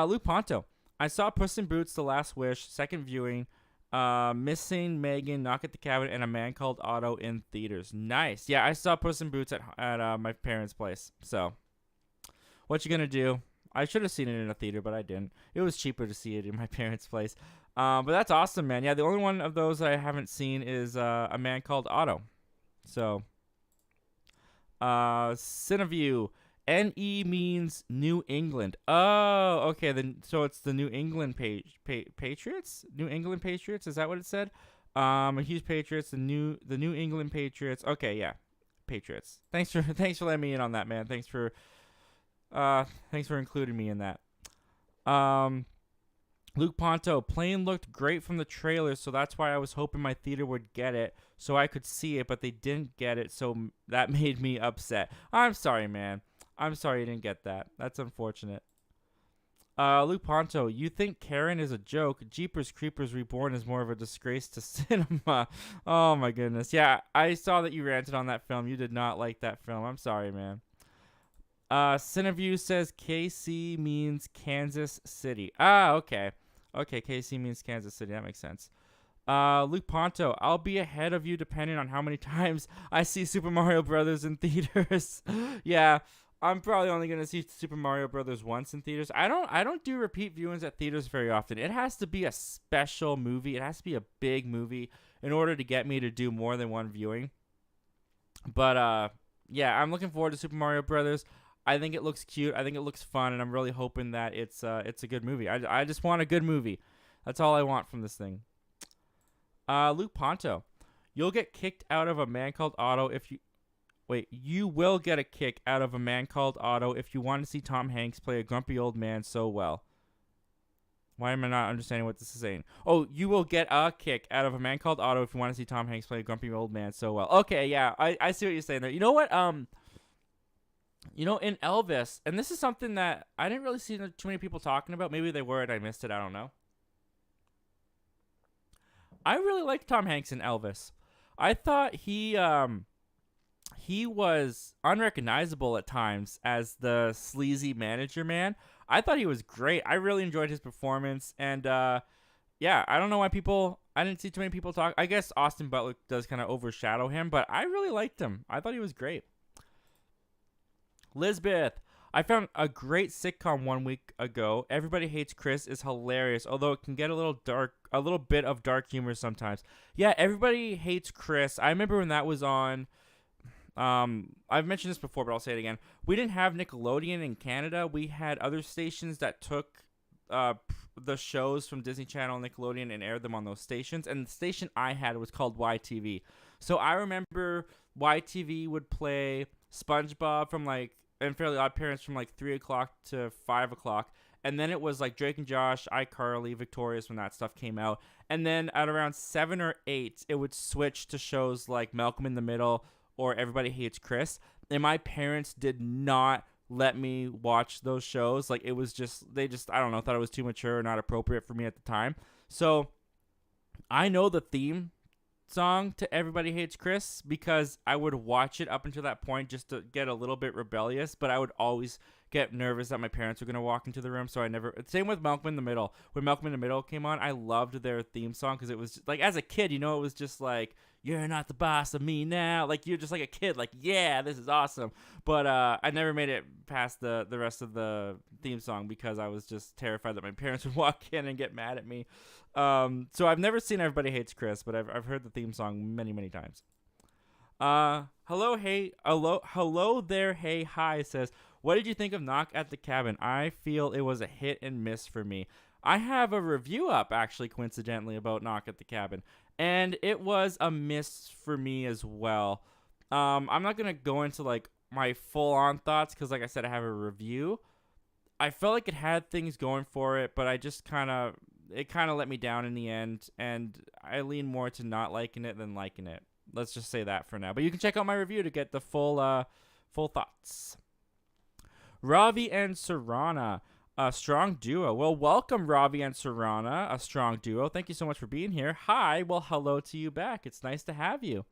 Luke Ponto, I saw Puss in Boots: The Last Wish, second viewing. Missing, Megan, Knock at the Cabin, and A Man Called Otto in theaters. Nice. Yeah, I saw Puss in Boots at my parents' place. So, what you gonna do? I should have seen it in a theater, but I didn't. It was cheaper to see it in my parents' place. But that's awesome, man. Yeah, the only one of those I haven't seen is A Man Called Otto. So, Cineview. NE means New England. Oh, okay. Then so it's the New England Patriots. New England Patriots. Is that what it said? A huge Patriots. The New England Patriots. Okay, yeah, Patriots. Thanks for letting me in on that, man. Thanks for including me in that. Luke Ponto, plane looked great from the trailer, so that's why I was hoping my theater would get it so I could see it, but they didn't get it, so that made me upset. I'm sorry, man. I'm sorry you didn't get that. That's unfortunate. Luke Ponto, you think Karen is a joke? Jeepers Creepers Reborn is more of a disgrace to cinema. Oh, my goodness. Yeah, I saw that you ranted on that film. You did not like that film. I'm sorry, man. Cineview says KC means Kansas City. Ah, okay. Okay, KC means Kansas City. That makes sense. Luke Ponto, I'll be ahead of you depending on how many times I see Super Mario Brothers in theaters. Yeah. I'm probably only gonna see Super Mario Brothers once in theaters. I don't do repeat viewings at theaters very often. It has to be a special movie. It has to be a big movie in order to get me to do more than one viewing. But yeah, I'm looking forward to Super Mario Brothers. I think it looks cute. I think it looks fun, and I'm really hoping that it's a good movie. I just want a good movie. That's all I want from this thing. Luke Ponto, you'll get kicked out of a man called Otto if you wait. You will get a kick out of a man called Otto if you want to see Tom Hanks play a grumpy old man so well. Why am I not understanding what this is saying? Oh, you will get a kick out of a man called Otto if you want to see Tom Hanks play a grumpy old man so well. Okay, yeah, I see what you're saying there. You know what? In Elvis, and this is something that I didn't really see too many people talking about. Maybe they were and I missed it. I don't know. I really liked Tom Hanks in Elvis. I thought he was unrecognizable at times as the sleazy manager man. I thought he was great. I really enjoyed his performance, and yeah, I don't know why I didn't see too many people talk. I guess Austin Butler does kind of overshadow him, but I really liked him. I thought he was great. Lisbeth, I found a great sitcom 1 week ago. Everybody Hates Chris is hilarious, although it can get a little bit of dark humor sometimes. Yeah, Everybody Hates Chris. I remember when that was on. I've mentioned this before, but I'll say it again. We didn't have Nickelodeon in Canada. We had other stations that took the shows from Disney Channel and Nickelodeon and aired them on those stations. And the station I had was called YTV. So I remember YTV would play SpongeBob and Fairly Odd Parents from 3 o'clock to 5 o'clock. And then it was Drake and Josh, iCarly, Victorious when that stuff came out. And then at around 7 or 8, it would switch to shows like Malcolm in the Middle or Everybody Hates Chris. And my parents did not let me watch those shows. It was they I don't know, thought it was too mature or not appropriate for me at the time. So I know the theme song to Everybody Hates Chris because I would watch it up until that point just to get a little bit rebellious, but I would always get nervous that my parents were going to walk into the room, so I never. Same with Malcolm in the Middle. When Malcolm in the Middle came on, I loved their theme song because it was just, as a kid, it was just you're not the boss of me now. You're just a kid, yeah, this is awesome. But I never made it past the rest of the theme song because I was just terrified that my parents would walk in and get mad at me. So I've never seen Everybody Hates Chris, but I've heard the theme song many, many times. Hello there, hey, hi, says, what did you think of Knock at the Cabin? I feel it was a hit and miss for me. I have a review up, actually, coincidentally, about Knock at the Cabin, and it was a miss for me as well. I'm not going to go into, my full-on thoughts, because, like I said, I have a review. I felt like it had things going for it, but I just it kind of let me down in the end, and I lean more to not liking it than liking it. Let's just say that for now. But you can check out my review to get the full thoughts. Ravi and Sarana, a strong duo. Well, welcome, Ravi and Sarana, a strong duo. Thank you so much for being here. Hi, well, hello to you back. It's nice to have you.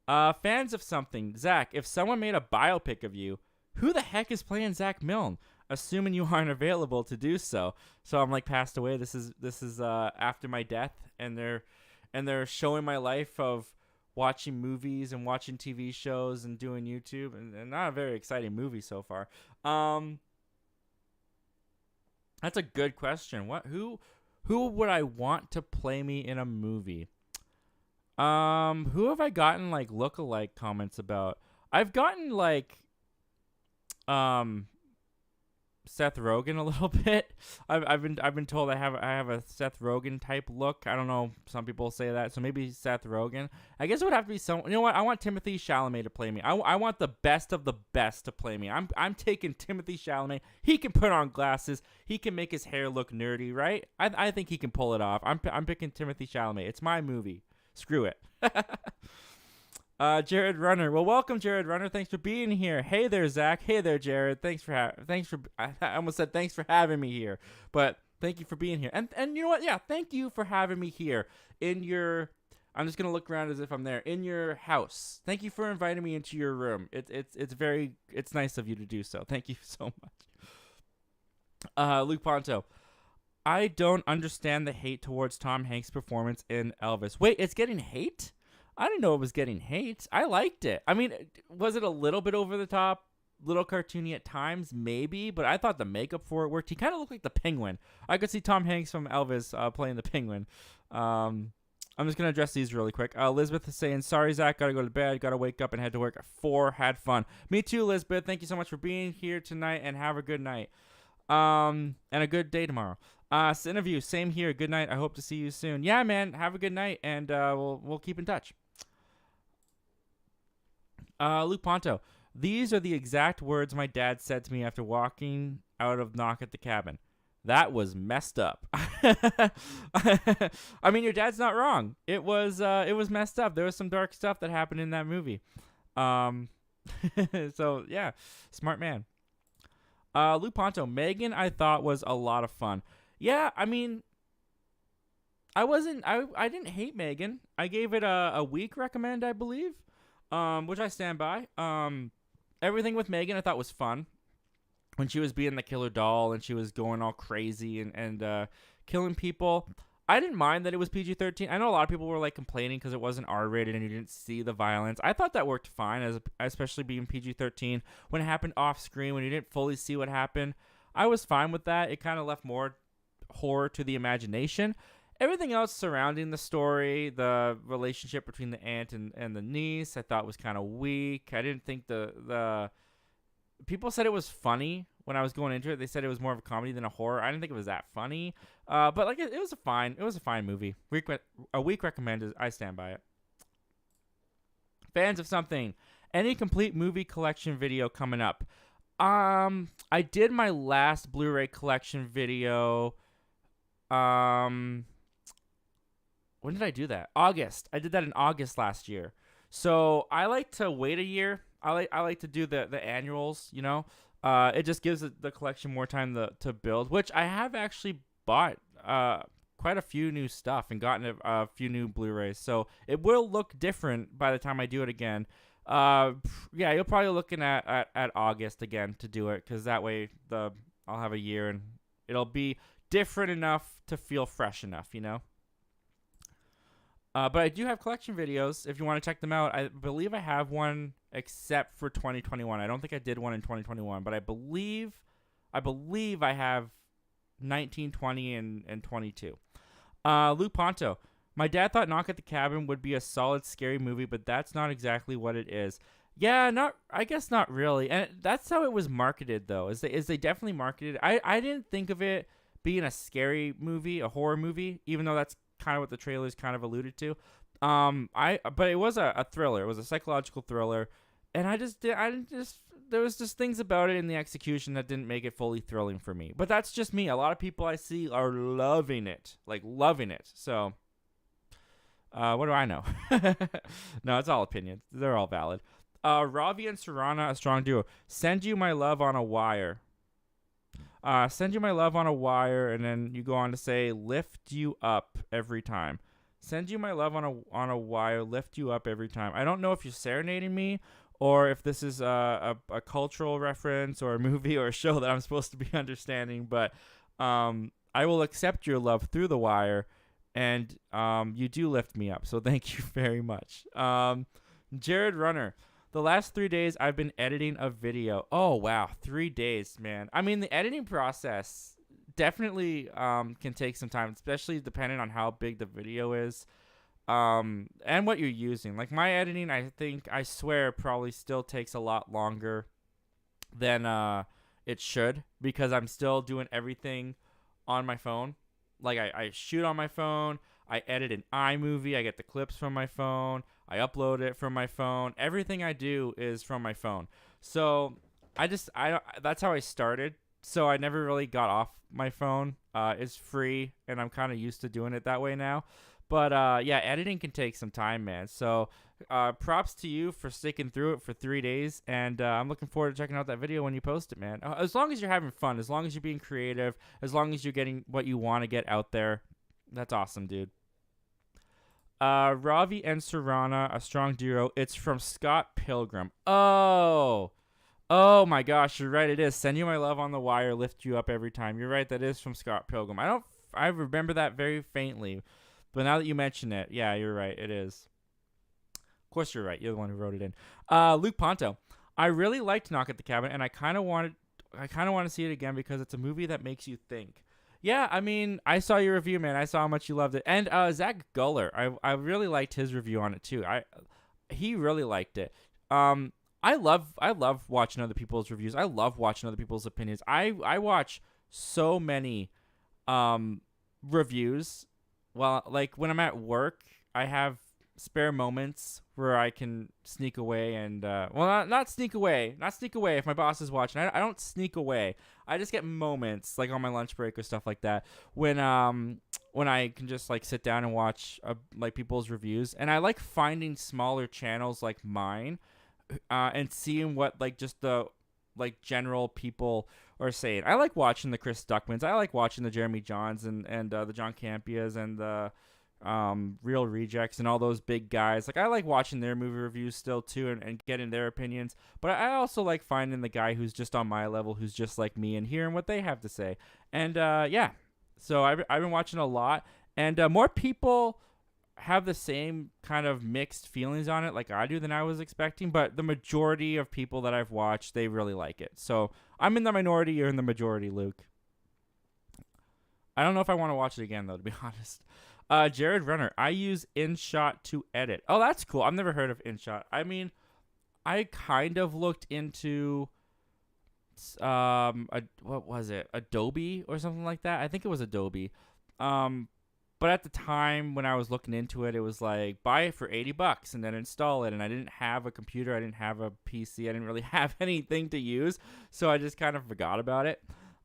Fans of something. Zach, if someone made a biopic of you, who the heck is playing Zach Milne? Assuming you aren't available to do so. So I'm passed away. This is after my death, and they're showing my life of watching movies and watching TV shows and doing YouTube, and not a very exciting movie so far. That's a good question. Who would I want to play me in a movie? Who have I gotten lookalike comments about? I've gotten Seth Rogen a little bit. I've been told I have a Seth Rogen type look. I don't know. Some people say that, so maybe Seth Rogen. I guess it would have to be some. You know what? I want Timothée Chalamet to play me. I want the best of the best to play me. I'm taking Timothée Chalamet. He can put on glasses. He can make his hair look nerdy, right? I think he can pull it off. I'm picking Timothée Chalamet. It's my movie. Screw it. Jared Runner. Well, welcome, Jared Runner. Thanks for being here. Hey there, Zach. Hey there, Jared. I almost said thanks for having me here, but thank you for being here. And you know what? Yeah, thank you for having me here I'm just going to look around as if I'm there in your house. Thank you for inviting me into your room. It's nice of you to do so. Thank you so much. Luke Ponto. I don't understand the hate towards Tom Hanks' performance in Elvis. Wait, it's getting hate? I didn't know it was getting hate. I liked it. I mean, was it a little bit over the top? little cartoony at times, maybe, but I thought the makeup for it worked. He kind of looked like the Penguin. I could see Tom Hanks from Elvis playing the Penguin. I'm just going to address these really quick. Elizabeth is saying, sorry, Zach, got to go to bed, got to wake up and head to work at 4. Had fun. Me too, Elizabeth. Thank you so much for being here tonight, and have a good night. And a good day tomorrow. Cineview, same here. Good night. I hope to see you soon. Yeah, man, have a good night, and we'll keep in touch. Luke Ponto, these are the exact words my dad said to me after walking out of Knock at the Cabin. That was messed up. I mean, your dad's not wrong. It was messed up. There was some dark stuff that happened in that movie. So yeah, smart man. Luke Ponto, Megan, I thought was a lot of fun. Yeah, I mean, I didn't hate Megan. I gave it a weak recommend, I believe, which I stand by. Everything with Megan I thought was fun. When she was being the killer doll and she was going all crazy and killing people. I didn't mind that it was PG-13. I know a lot of people were like complaining because it wasn't R-rated and you didn't see the violence. I thought that worked fine, especially being PG-13. When it happened off screen, when you didn't fully see what happened, I was fine with that. It kind of left more horror to the imagination. Everything else surrounding the story, the relationship between the aunt and the niece, I thought was kind of weak. I didn't think the people said it was funny when I was going into it. They said it was more of a comedy than a horror. I didn't think it was that funny. But like it was a fine movie. A week recommended. I stand by it. Fans of something. Any complete movie collection video coming up? I did my last Blu-ray collection video. When did I do that? August. I did that in August last year. So I like to wait a year. I like to do the annuals, you know. It just gives the collection more time to build, which I have actually bought quite a few new stuff and gotten a few new Blu-rays. So it will look different by the time I do it again. Yeah, you're probably looking at August again to do it, because that way I'll have a year and it'll be different enough to feel fresh enough, you know. But I do have collection videos if you want to check them out. I believe I have one except for 2021. I don't think I did one in 2021, but I believe I have 19, 20, and 22. Luke Ponto. My dad thought Knock at the Cabin would be a solid scary movie, but that's not exactly what it is. Yeah, I guess not really. And that's how it was marketed, though. Is they definitely marketed. I didn't think of it being a scary movie, a horror movie, even though that's kind of what the trailers kind of alluded to. But it was a thriller. It was a psychological thriller, and there was just things about it in the execution that didn't make it fully thrilling for me. But that's just me. A lot of people I see are loving it, like loving it. So, what do I know? No, it's all opinions. They're all valid. Ravi and Sarana, a strong duo. Send you my love on a wire. Send you my love on a wire, and then you go on to say, lift you up every time. Send you my love on a wire, lift you up every time. I don't know if you're serenading me or if this is a cultural reference or a movie or a show that I'm supposed to be understanding, but I will accept your love through the wire, and you do lift me up, so thank you very much. Jared Runner. The last 3 days, I've been editing a video. Oh, wow. 3 days, man. I mean, the editing process definitely can take some time, especially depending on how big the video is and what you're using. Like, my editing, I swear, probably still takes a lot longer than it should, because I'm still doing everything on my phone. Like, I shoot on my phone. I edit in iMovie. I get the clips from my phone. I upload it from my phone. Everything I do is from my phone. So that's how I started. So I never really got off my phone. It's free, and I'm kind of used to doing it that way now. But yeah, editing can take some time, man. So props to you for sticking through it for 3 days. And I'm looking forward to checking out that video when you post it, man. As long as you're having fun, as long as you're being creative, as long as you're getting what you want to get out there, that's awesome, dude. Ravi and Sarana, a strong duo. It's from Scott Pilgrim. Oh my gosh, you're right. It is. Send you my love on the wire, lift you up every time. You're right. That is from Scott Pilgrim. I remember that very faintly, but now that you mention it, yeah, you're right. It is. Of course, you're right. You're the one who wrote it in. Luke Ponto. I really liked Knock at the Cabin, and I kind of want to see it again because it's a movie that makes you think. Yeah, I mean, I saw your review, man. I saw how much you loved it, and Zach Guller, I really liked his review on it too. He really liked it. I love watching other people's reviews. I love watching other people's opinions. I watch so many reviews. Well, like when I'm at work, I have spare moments where I can sneak away and not sneak away, if my boss is watching. I don't sneak away. I just get moments like on my lunch break or stuff like that when I can just like sit down and watch like people's reviews, and I like finding smaller channels like mine and seeing what like just the like general people are saying. I like watching the Chris Duckmans. I like watching the Jeremy Johns and the John Campias and the Real Rejects and all those big guys. Like I like watching their movie reviews still too and getting their opinions. But I also like finding the guy who's just on my level, who's just like me, and hearing what they have to say. And yeah, so I've been watching a lot, and more people have the same kind of mixed feelings on it like I do than I was expecting, but the majority of people that I've watched, they really like it. So I'm in the minority, you're in the majority, Luke. I don't know if I want to watch it again though, to be honest. Jared Runner, I use InShot to edit. Oh, that's cool. I've never heard of InShot. I mean, I kind of looked into what was it? Adobe or something like that. I think it was Adobe. But at the time when I was looking into it, it was like buy it for $80 and then install it. And I didn't have a computer, I didn't have a PC, I didn't really have anything to use, so I just kind of forgot about it.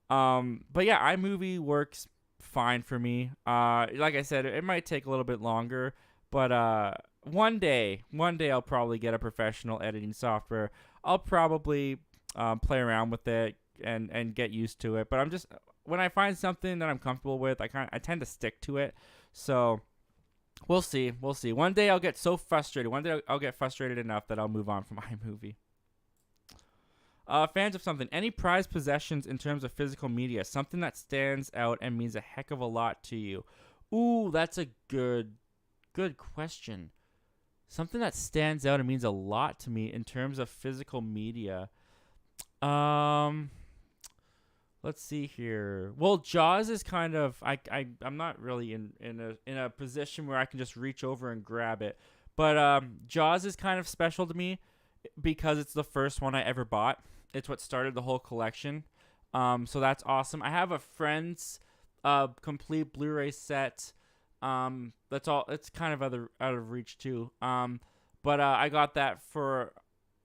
But yeah, iMovie works fine for me. Like I said, it might take a little bit longer, but one day I'll probably get a professional editing software. I'll probably play around with it and get used to it. But when I find something that I'm comfortable with, I tend to stick to it. So we'll see. One day I'll get so frustrated. One day I'll get frustrated enough that I'll move on from iMovie. Fans of something. Any prized possessions in terms of physical media? Something that stands out and means a heck of a lot to you. Ooh, that's a good question. Something that stands out and means a lot to me in terms of physical media. Let's see here. Well, Jaws is kind of I'm not really in a position where I can just reach over and grab it. But Jaws is kind of special to me because it's the first one I ever bought. It's what started the whole collection. So that's awesome. I have a friend's complete Blu-ray set. That's all. It's kind of out of reach too. But I got that for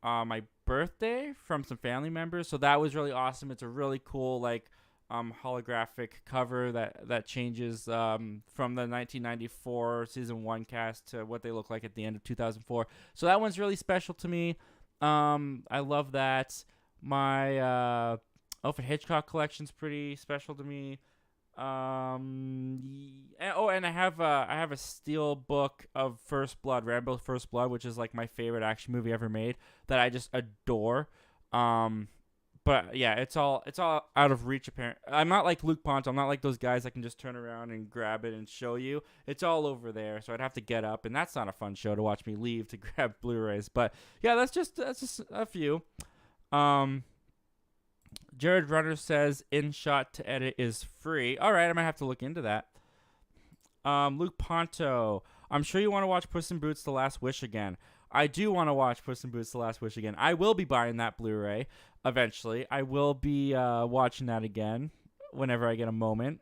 my birthday from some family members, so that was really awesome. It's a really cool like holographic cover that changes from the 1994 season 1 cast to what they look like at the end of 2004. So that one's really special to me. I love that. My Alfred Hitchcock collection's pretty special to me. And I have a steel book of First Blood, Rambo First Blood, which is like my favorite action movie ever made that I just adore. But yeah, it's all out of reach apparently. I'm not like Luke Ponto. I'm not like those guys that can just turn around and grab it and show you. It's all over there, so I'd have to get up, and that's not a fun show to watch me leave to grab Blu-rays. But yeah, that's just a few. Jared Runner says InShot to edit is free. All right, I might have to look into that. Luke Ponto, I'm sure you want to watch Puss in Boots: The Last Wish again. I do want to watch Puss in Boots: The Last Wish again. I will be buying that Blu-ray eventually. I will be watching that again whenever I get a moment.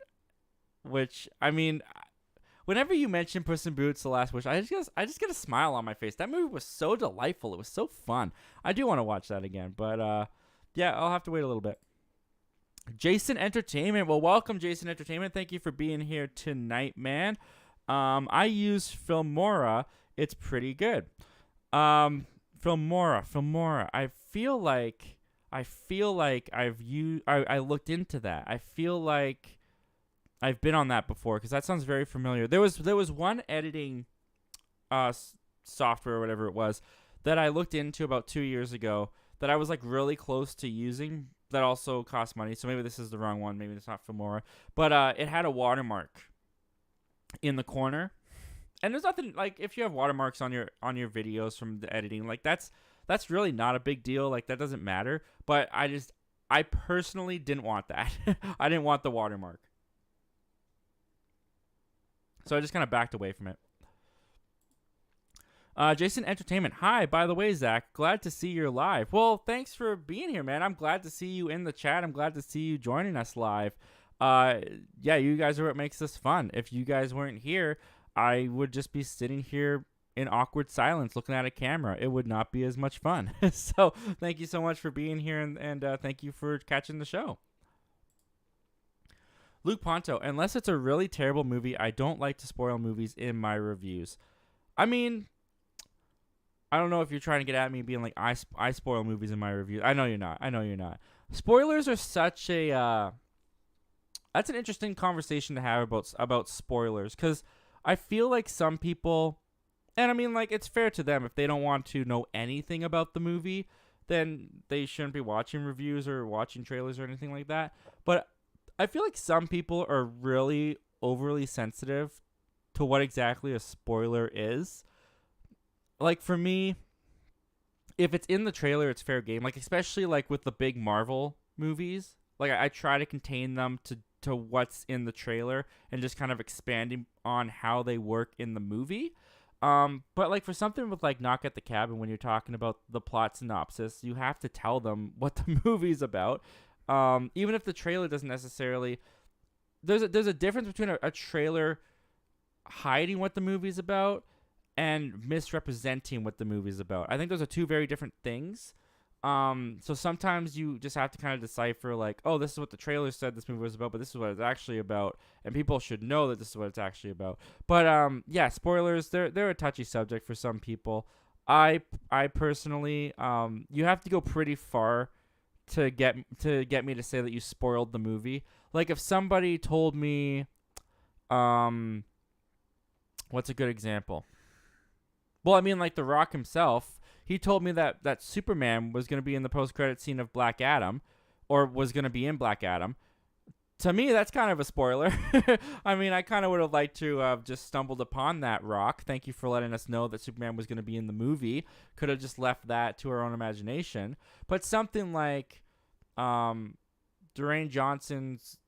Which, I mean, whenever you mention Puss in Boots: The Last Wish, I just get a smile on my face. That movie was so delightful. It was so fun. I do want to watch that again, but yeah, I'll have to wait a little bit. Jason Entertainment. Well, welcome, Jason Entertainment. Thank you for being here tonight, man. I use Filmora. It's pretty good. Filmora. I feel like I looked into that. I feel like I've been on that before because that sounds very familiar. There was one editing software or whatever it was that I looked into about 2 years ago that I was like really close to using that also cost money. So maybe this is the wrong one. Maybe it's not Filmora. But it had a watermark in the corner. And there's nothing like if you have watermarks on your videos from the editing, like that's that's really not a big deal. Like, that doesn't matter. But I personally didn't want that. I didn't want the watermark. So I just kind of backed away from it. Jason Entertainment. Hi, by the way, Zach. Glad to see you're live. Well, thanks for being here, man. I'm glad to see you in the chat. I'm glad to see you joining us live. Yeah, you guys are what makes this fun. If you guys weren't here, I would just be sitting here in awkward silence looking at a camera. It would not be as much fun. So thank you so much for being here, and thank you for catching the show. Luke Ponto. Unless it's a really terrible movie, I don't like to spoil movies in my reviews. I mean, I don't know if you're trying to get at me being like, I spoil movies in my reviews. I know you're not. Spoilers are such a that's an interesting conversation to have about spoilers, because I feel like some people, and I mean, like, it's fair to them, if they don't want to know anything about the movie, then they shouldn't be watching reviews or watching trailers or anything like that. But I feel like some people are really overly sensitive to what exactly a spoiler is. Like, for me, if it's in the trailer, it's fair game. Like, especially like with the big Marvel movies, like I try to contain them to what's in the trailer and just kind of expanding on how they work in the movie. But like for something with like Knock at the Cabin, when you're talking about the plot synopsis, you have to tell them what the movie's about. Even if the trailer doesn't necessarily, there's a difference between a trailer hiding what the movie's about and misrepresenting what the movie's about. I think those are two very different things. So sometimes you just have to kind of decipher, like, oh, this is what the trailer said this movie was about, but this is what it's actually about, and people should know that this is what it's actually about. But yeah, spoilers, they're a touchy subject for some people. I personally, you have to go pretty far to get me to say that you spoiled the movie. Like, if somebody told me, what's a good example? Well, I mean, like The Rock himself, he told me that Superman was going to be in the post-credit scene of Black Adam, or was going to be in Black Adam. To me, that's kind of a spoiler. I mean, I kind of would have liked to have just stumbled upon that, Rock. Thank you for letting us know that Superman was going to be in the movie. Could have just left that to our own imagination. But something like Dwayne Johnson's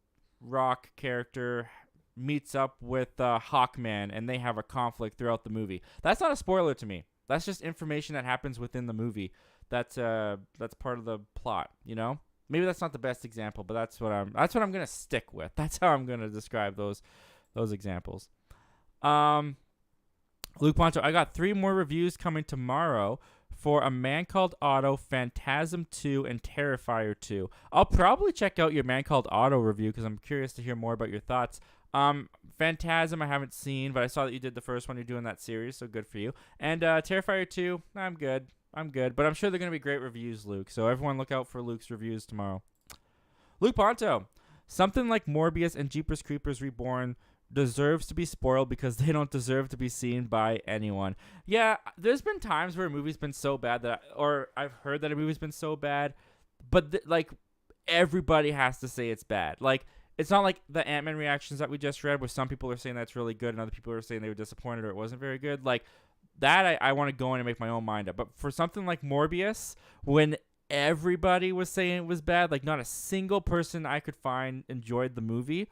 Rock character meets up with Hawkman, and they have a conflict throughout the movie. That's not a spoiler to me. That's just information that happens within the movie. That's part of the plot, you know? Maybe that's not the best example, but that's what I'm going to stick with. That's how I'm going to describe those examples. Luke Ponto, I got 3 more reviews coming tomorrow for A Man Called Otto, Phantasm 2, and Terrifier 2. I'll probably check out your Man Called Otto review because I'm curious to hear more about your thoughts. Phantasm I haven't seen, but I saw that you did the first one. You're doing that series, so good for you. And Terrifier 2, I'm good, but I'm sure they're going to be great reviews, Luke, so everyone look out for Luke's reviews tomorrow. Luke Ponto, something like Morbius and Jeepers Creepers Reborn deserves to be spoiled because they don't deserve to be seen by anyone. Yeah, there's been times where a movie's been so bad or I've heard that a movie's been so bad, but like everybody has to say it's bad. Like, it's not like the Ant-Man reactions that we just read where some people are saying that's really good and other people are saying they were disappointed or it wasn't very good. Like, that I want to go in and make my own mind up. But for something like Morbius, when everybody was saying it was bad, like not a single person I could find enjoyed the movie,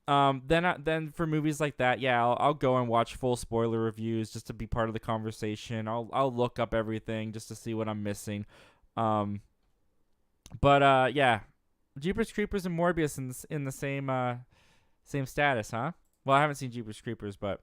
then for movies like that, yeah, I'll go and watch full spoiler reviews just to be part of the conversation. I'll look up everything just to see what I'm missing. But yeah, Jeepers Creepers and Morbius in the same status, huh? Well, I haven't seen Jeepers Creepers, but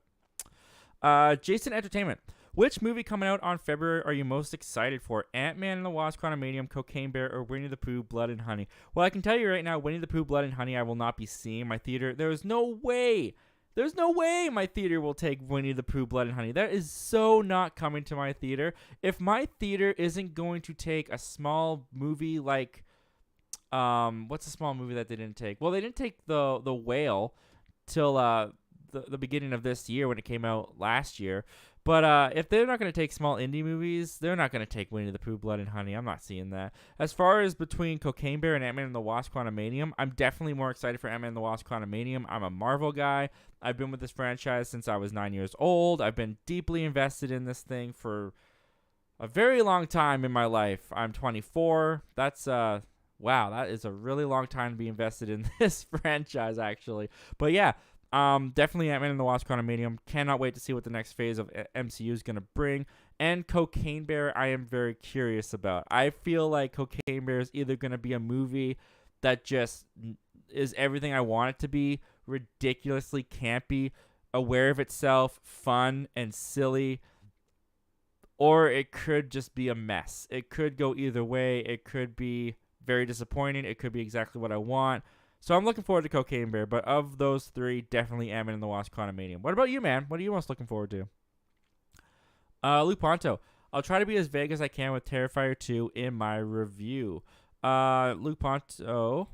Jason Entertainment. Which movie coming out on February are you most excited for? Ant-Man and the Wasp, Quantumania, Cocaine Bear, or Winnie the Pooh, Blood and Honey? Well, I can tell you right now, Winnie the Pooh, Blood and Honey I will not be seeing in my theater. There's no way my theater will take Winnie the Pooh, Blood and Honey. That is so not coming to my theater. If my theater isn't going to take a small movie like, what's a small movie that they didn't take? Well, they didn't take the Whale till the beginning of this year when it came out last year. But if they're not going to take small indie movies, they're not going to take Winnie the Pooh, Blood and Honey. I'm not seeing that. As far as between Cocaine Bear and Ant-Man and the Wasp, Quantumania, I'm definitely more excited for Ant-Man and the Wasp, Quantumania. I'm a Marvel guy. I've been with this franchise since I was 9 years old. I've been deeply invested in this thing for a very long time in my life. I'm 24. That's wow, that is a really long time to be invested in this franchise, actually. But yeah, definitely Ant-Man and the Wasp: Quantumania. Cannot wait to see what the next phase of MCU is gonna bring. And Cocaine Bear, I am very curious about. I feel like Cocaine Bear is either gonna be a movie that just is everything I want it to be, ridiculously campy, aware of itself, fun and silly, or it could just be a mess. It could go either way. It could be very disappointing. It could be exactly what I want. So I'm looking forward to Cocaine Bear, but of those three, definitely Ant-Man and the Wasp: Quantumania. What about you, man? What are you most looking forward to? Luke Ponto. I'll try to be as vague as I can with Terrifier 2 in my review. Luke Ponto.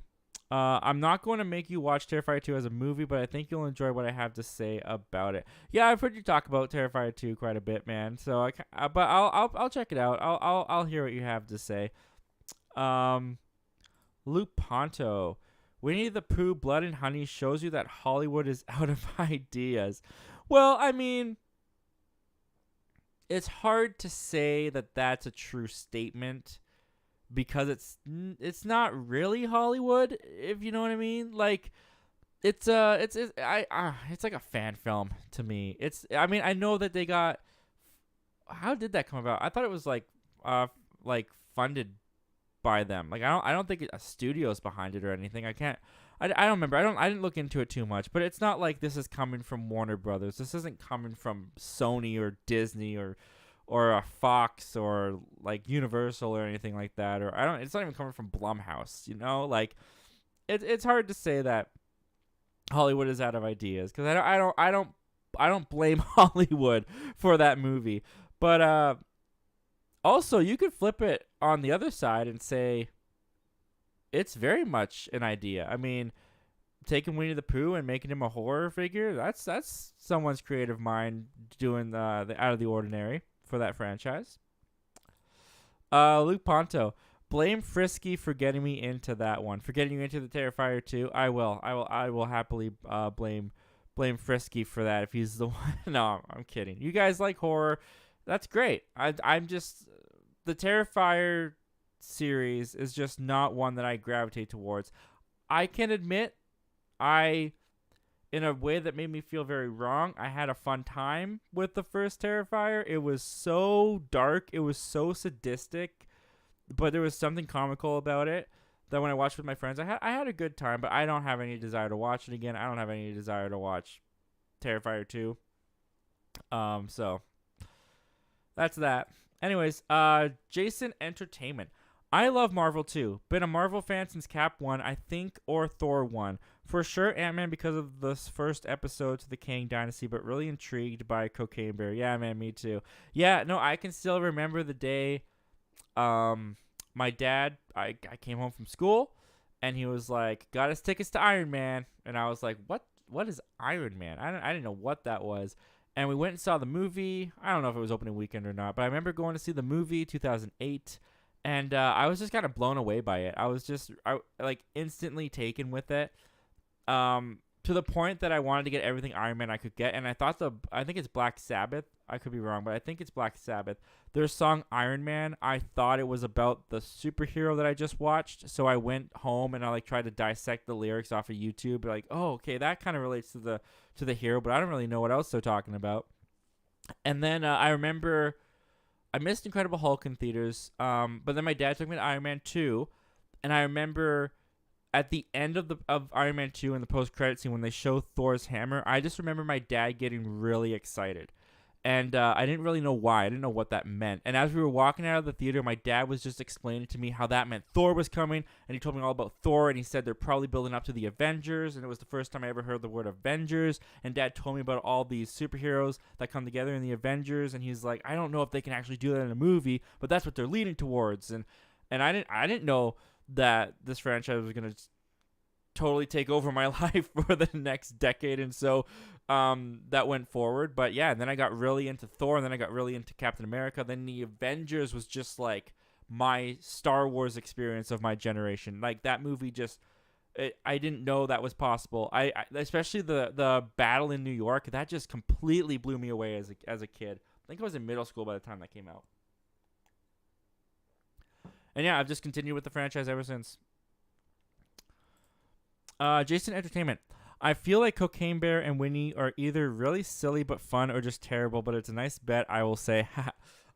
I'm not going to make you watch Terrifier 2 as a movie, but I think you'll enjoy what I have to say about it. Yeah, I've heard you talk about Terrifier 2 quite a bit, man. So, but I'll check it out. I'll hear what you have to say. Luke Ponto. Winnie the Pooh, Blood and Honey shows you that Hollywood is out of ideas. Well, I mean, it's hard to say that that's a true statement, because it's not really Hollywood, if you know what I mean. Like, it's like a fan film to me. I mean, I know that they got. How did that come about? I thought it was like funded by them. Like, I don't think a studio's behind it or anything. I don't remember. I didn't look into it too much, but it's not like this is coming from Warner Brothers. This isn't coming from Sony or Disney or a Fox or like Universal or anything like that. Or it's not even coming from Blumhouse, you know? Like, it's hard to say that Hollywood is out of ideas, because I don't blame Hollywood for that movie. But also, you could flip it on the other side and say it's very much an idea. I mean, taking Winnie the Pooh and making him a horror figure, that's someone's creative mind doing the out of the ordinary for that franchise. Luke Ponto. Blame Frisky for getting me into that one. For getting you into the Terrifier 2. I will happily blame Frisky for that if he's the one. No, I'm kidding. You guys like horror. That's great. I'm just, the Terrifier series is just not one that I gravitate towards. I can admit, in a way that made me feel very wrong, I had a fun time with the first Terrifier. It was so dark. It was so sadistic, but there was something comical about it that when I watched with my friends, I had a good time, but I don't have any desire to watch it again. I don't have any desire to watch Terrifier 2. So that's that. Anyways, Jason Entertainment. I love Marvel too. Been a Marvel fan since Cap 1, I think, or Thor 1. For sure, Ant-Man because of this first episode to the Kang Dynasty, but really intrigued by Cocaine Bear. Yeah, man, me too. Yeah, no, I can still remember the day my dad, I came home from school, and he was like, got us tickets to Iron Man. And I was like, what is Iron Man? I didn't know what that was. And we went and saw the movie. I don't know if it was opening weekend or not, but I remember going to see the movie 2008. And I was just kind of blown away by it. I was just like instantly taken with it, to the point that I wanted to get everything Iron Man I could get. And I think it's Black Sabbath. I could be wrong, but I think it's Black Sabbath. Their song Iron Man, I thought it was about the superhero that I just watched. So I went home and I tried to dissect the lyrics off of YouTube. Like, oh, okay, that kind of relates to the hero, but I don't really know what else they're talking about. And then I remember I missed Incredible Hulk in theaters, but then my dad took me to Iron Man 2, and I remember at the end of Iron Man 2 in the post-credit scene when they show Thor's hammer, I just remember my dad getting really excited. And I didn't really know why. I didn't know what that meant. And as we were walking out of the theater, my dad was just explaining to me how that meant Thor was coming. And he told me all about Thor. And he said they're probably building up to the Avengers. And it was the first time I ever heard the word Avengers. And Dad told me about all these superheroes that come together in the Avengers. And he's like, I don't know if they can actually do that in a movie, but that's what they're leading towards. And I didn't know that this franchise was going to totally take over my life for the next decade and so that went forward. But yeah, and then I got really into Thor, and then I got really into Captain America. Then the Avengers was just like my Star Wars experience of my generation. Like that movie I didn't know that was possible. I especially the battle in New York, that just completely blew me away as a kid. I think I was in middle school by the time that came out. And yeah, I've just continued with the franchise ever since. Jason Entertainment. I feel like Cocaine Bear and Winnie are either really silly but fun or just terrible, but it's a nice bet, I will say.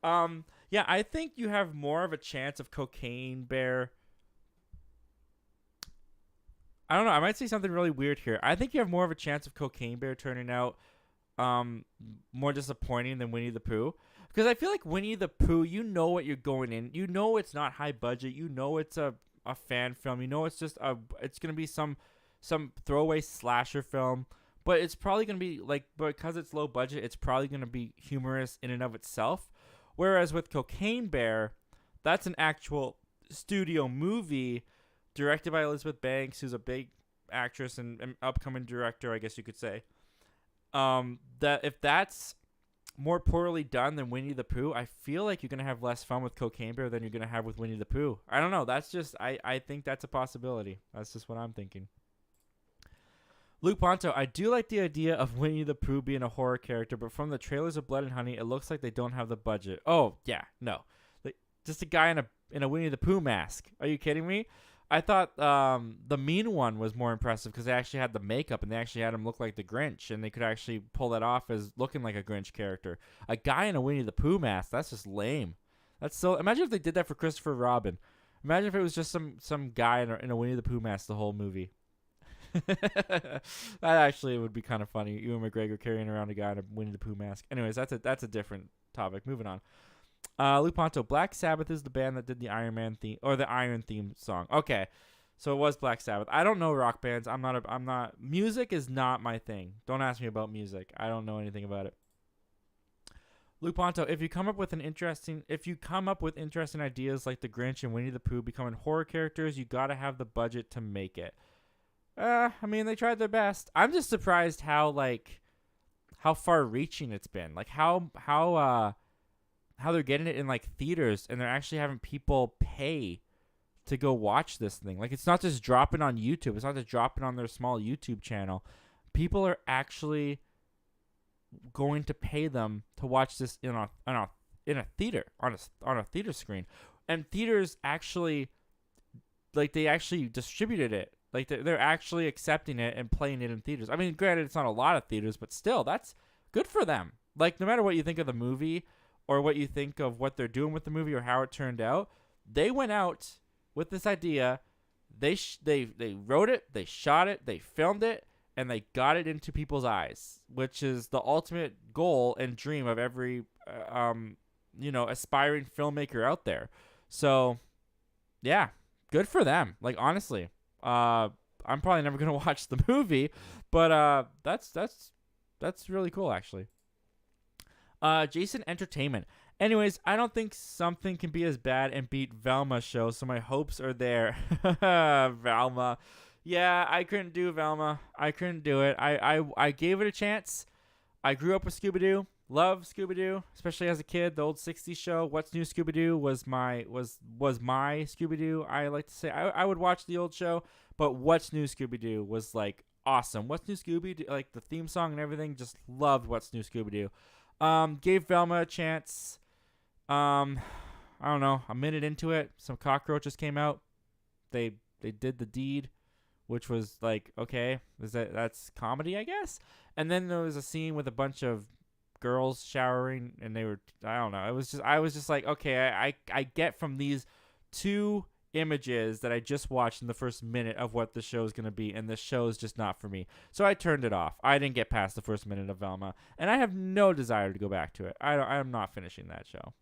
Yeah, I think you have more of a chance of Cocaine Bear. I don't know. I might say something really weird here. I think you have more of a chance of Cocaine Bear turning out more disappointing than Winnie the Pooh. Because I feel like Winnie the Pooh, you know what you're going in. You know it's not high budget. You know it's a fan film. You know it's just it's gonna be some throwaway slasher film. But it's probably gonna be like, because it's low budget, it's probably gonna be humorous in and of itself. Whereas with Cocaine Bear, that's an actual studio movie directed by Elizabeth Banks, who's a big actress and upcoming director, I guess you could say. That if that's more poorly done than Winnie the Pooh, I feel like you're gonna have less fun with Cocaine Bear than you're gonna have with Winnie the Pooh. I don't know. That's just I think that's a possibility. That's just what I'm thinking. Luke Ponto, I do like the idea of Winnie the Pooh being a horror character, but from the trailers of Blood and Honey, it looks like they don't have the budget. Oh yeah, no, just a guy in a Winnie the Pooh mask. Are you kidding me? I thought the mean one was more impressive because they actually had the makeup and they actually had him look like the Grinch, and they could actually pull that off as looking like a Grinch character. A guy in a Winnie the Pooh mask, that's just lame. That's so. Imagine if they did that for Christopher Robin. Imagine if it was just some guy in a Winnie the Pooh mask the whole movie. That actually would be kind of funny. Ewan McGregor carrying around a guy in a Winnie the Pooh mask. Anyways, that's a different topic. Moving on. Luke Ponto, Black Sabbath is the band that did the Iron Man theme or the Iron theme song. Okay, so it was Black Sabbath. I don't know rock bands. I'm not. Music is not my thing. Don't ask me about music. I don't know anything about it. Luke Ponto, if you come up with interesting ideas like the Grinch and Winnie the Pooh becoming horror characters, you gotta have the budget to make it. I mean, they tried their best. I'm just surprised how far-reaching it's been. Like how they're getting it in like theaters, and they're actually having people pay to go watch this thing. Like it's not just dropping on YouTube. It's not just dropping on their small YouTube channel. People are actually going to pay them to watch this in a theater on a theater screen, and theaters actually they actually distributed it. Like they're actually accepting it and playing it in theaters. I mean, granted, it's not a lot of theaters, but still, that's good for them. Like no matter what you think of the movie or what you think of what they're doing with the movie or how it turned out, they went out with this idea. They wrote it, they shot it, they filmed it, and they got it into people's eyes, which is the ultimate goal and dream of every aspiring filmmaker out there. So, yeah, good for them. Like honestly. I'm probably never gonna watch the movie, but that's really cool actually. Jason Entertainment. Anyways, I don't think something can be as bad and beat Velma show, so my hopes are there. Velma. Yeah, I couldn't do Velma. I couldn't do it. I gave it a chance. I grew up with Scooby-Doo. Love Scooby-Doo, especially as a kid. The old 60s show, What's New Scooby-Doo, was my Scooby-Doo. I like to say I would watch the old show, but What's New Scooby-Doo was like awesome. What's New Scooby-Doo, like the theme song and everything, just loved What's New Scooby-Doo. Gave Velma a chance. I don't know, a minute into it, some cockroaches came out. They did the deed, which was like, okay, that's comedy, I guess. And then there was a scene with a bunch of girls showering, and they were, I don't know, I was just like, okay, I get from these two images that I just watched in the first minute of what the show is going to be, and the show is just not for me. So I turned it off. I didn't get past the first minute of Velma, and I have no desire to go back to it. I'm not finishing that show.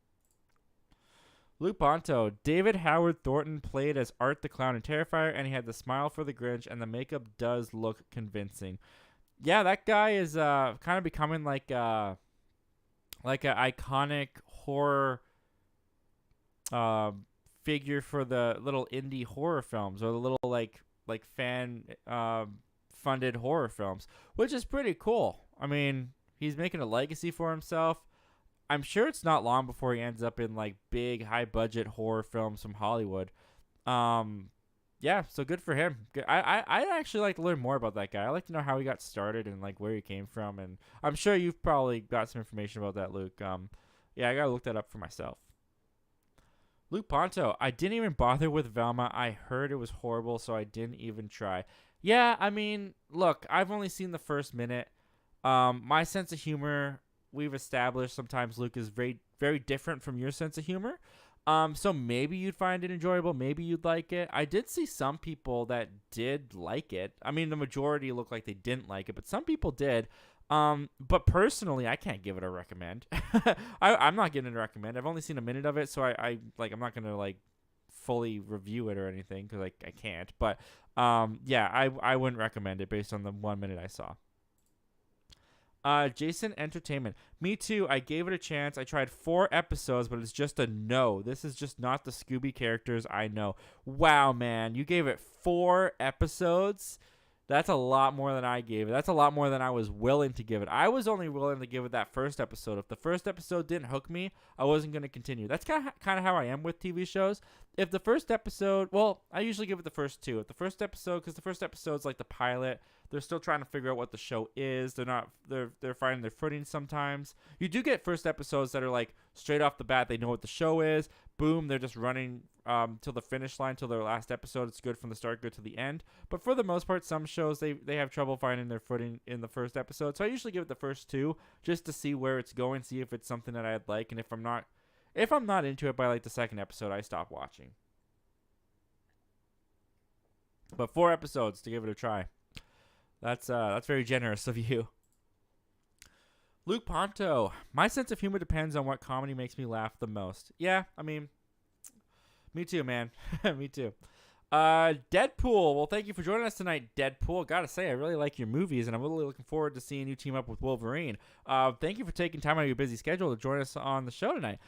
Luke Bonto, David Howard Thornton played as Art the Clown in Terrifier, and he had the smile for the Grinch, and the makeup does look convincing. Yeah, that guy is kind of becoming like an iconic horror figure for the little indie horror films, or the little like fan funded horror films, which is pretty cool. I mean, he's making a legacy for himself. I'm sure it's not long before he ends up in like big high budget horror films from Hollywood. Yeah, so good for him. I'd actually like to learn more about that guy. I'd like to know how he got started and like where he came from, and I'm sure you've probably got some information about that, Luke. Yeah, I gotta look that up for myself. Luke Ponto, I didn't even bother with Velma. I heard it was horrible, so I didn't even try. Yeah, I mean, look, I've only seen the first minute. My sense of humor, we've established sometimes, Luke, is very, very different from your sense of humor. So maybe you'd find it enjoyable. Maybe you'd like it. I did see some people that did like it. I mean, the majority looked like they didn't like it, but some people did. But personally, I can't give it a recommend. I'm not giving it a recommend. I've only seen a minute of it, so I'm not gonna like fully review it or anything because I can't. But yeah, I wouldn't recommend it based on the 1 minute I saw. Jason Entertainment. Me too. I gave it a chance. I tried 4 episodes, but it's just a no. This is just not the Scooby characters I know. Wow, man. You gave it 4 episodes? That's a lot more than I gave it. That's a lot more than I was willing to give it. I was only willing to give it that first episode. If the first episode didn't hook me, I wasn't going to continue. That's kind of how I am with TV shows. If the first episode, well, I usually give it the first 2. If the first episode, because the first episode's like the pilot, they're still trying to figure out what the show is. They're finding their footing sometimes. You do get first episodes that are like straight off the bat, they know what the show is. Boom, they're just running till the finish line, till their last episode. It's good from the start, good to the end. But for the most part, some shows they have trouble finding their footing in the first episode. So I usually give it the first 2 just to see where it's going, see if it's something that I'd like, and if I'm not into it by like the second episode, I stop watching. But 4 episodes to give it a try. That's very generous of you. Luke Ponto. My sense of humor depends on what comedy makes me laugh the most. Yeah, I mean, me too, man. Me too. Deadpool. Well, thank you for joining us tonight, Deadpool. Gotta say, I really like your movies, and I'm really looking forward to seeing you team up with Wolverine. Thank you for taking time out of your busy schedule to join us on the show tonight.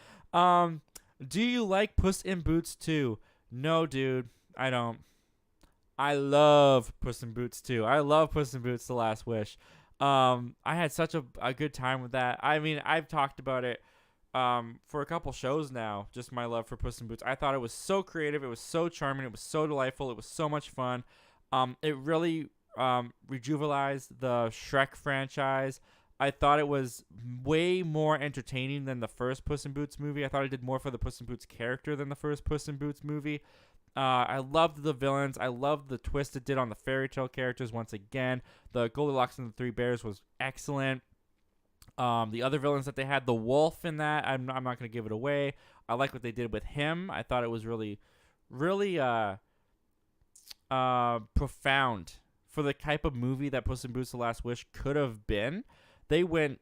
Do you like Puss in Boots 2? No, dude, I don't. I love Puss in Boots 2. I love Puss in Boots: The Last Wish. I had such a good time with that. I mean, I've talked about it for a couple shows now, just my love for Puss in Boots. I thought it was so creative. It was so charming. It was so delightful. It was so much fun. It really rejuvenized the Shrek franchise. I thought it was way more entertaining than the first Puss in Boots movie. I thought it did more for the Puss in Boots character than the first Puss in Boots movie. I loved the villains. I loved the twist it did on the fairy tale characters once again. The Goldilocks and the Three Bears was excellent. The other villains that they had, the wolf in that, I'm not going to give it away. I like what they did with him. I thought it was really, really profound for the type of movie that Puss in Boots: The Last Wish could have been. They went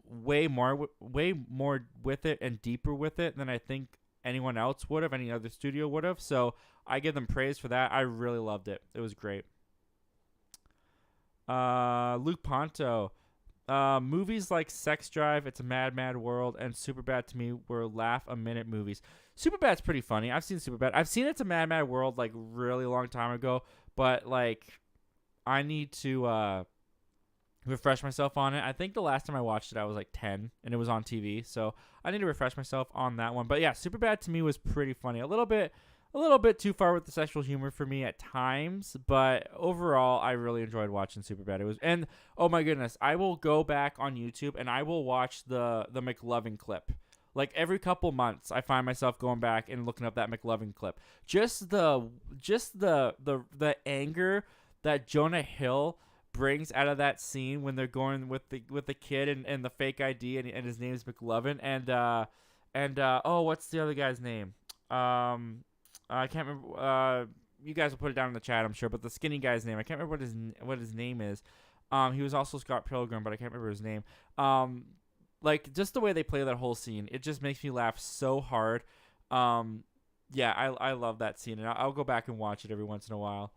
way more with it and deeper with it than I think anyone else would have, any other studio would have. So I give them praise for that. I really loved it. It was great. Luke Ponto. Movies like Sex Drive, It's a Mad, Mad World, and Superbad to me were laugh-a-minute movies. Superbad's pretty funny. I've seen Superbad. I've seen It's a Mad, Mad World like really long time ago, but like I need to refresh myself on it. I think the last time I watched it, I was like 10, and it was on TV, so I need to refresh myself on that one. But yeah, Superbad to me was pretty funny. A little bit too far with the sexual humor for me at times, but overall, I really enjoyed watching Superbad. And oh my goodness, I will go back on YouTube and I will watch the McLovin clip. Like every couple months, I find myself going back and looking up that McLovin clip. Just the anger that Jonah Hill brings out of that scene when they're going with the kid and the fake ID and his name's McLovin and what's the other guy's name? I can't remember. You guys will put it down in the chat, I'm sure. But the skinny guy's name, I can't remember what his name is. He was also Scott Pilgrim, but I can't remember his name. Like just the way they play that whole scene, it just makes me laugh so hard. Yeah, I love that scene, and I'll go back and watch it every once in a while.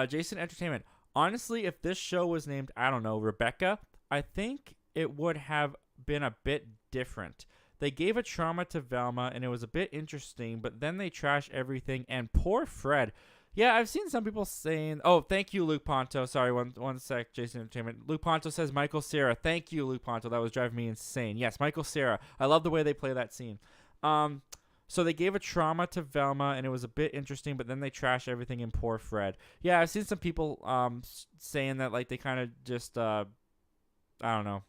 Jason Entertainment. Honestly, if this show was named, I don't know, Rebecca, I think it would have been a bit different. They gave a trauma to Velma, and it was a bit interesting, but then they trash everything, and poor Fred. Yeah, I've seen some people saying... Oh, thank you, Luke Ponto. Sorry, one sec, Jason Entertainment. Luke Ponto says Michael Cera. Thank you, Luke Ponto. That was driving me insane. Yes, Michael Cera. I love the way they play that scene. So they gave a trauma to Velma, and it was a bit interesting, but then they trash everything in poor Fred. Yeah, I've seen some people saying that like they kind of just, I don't know.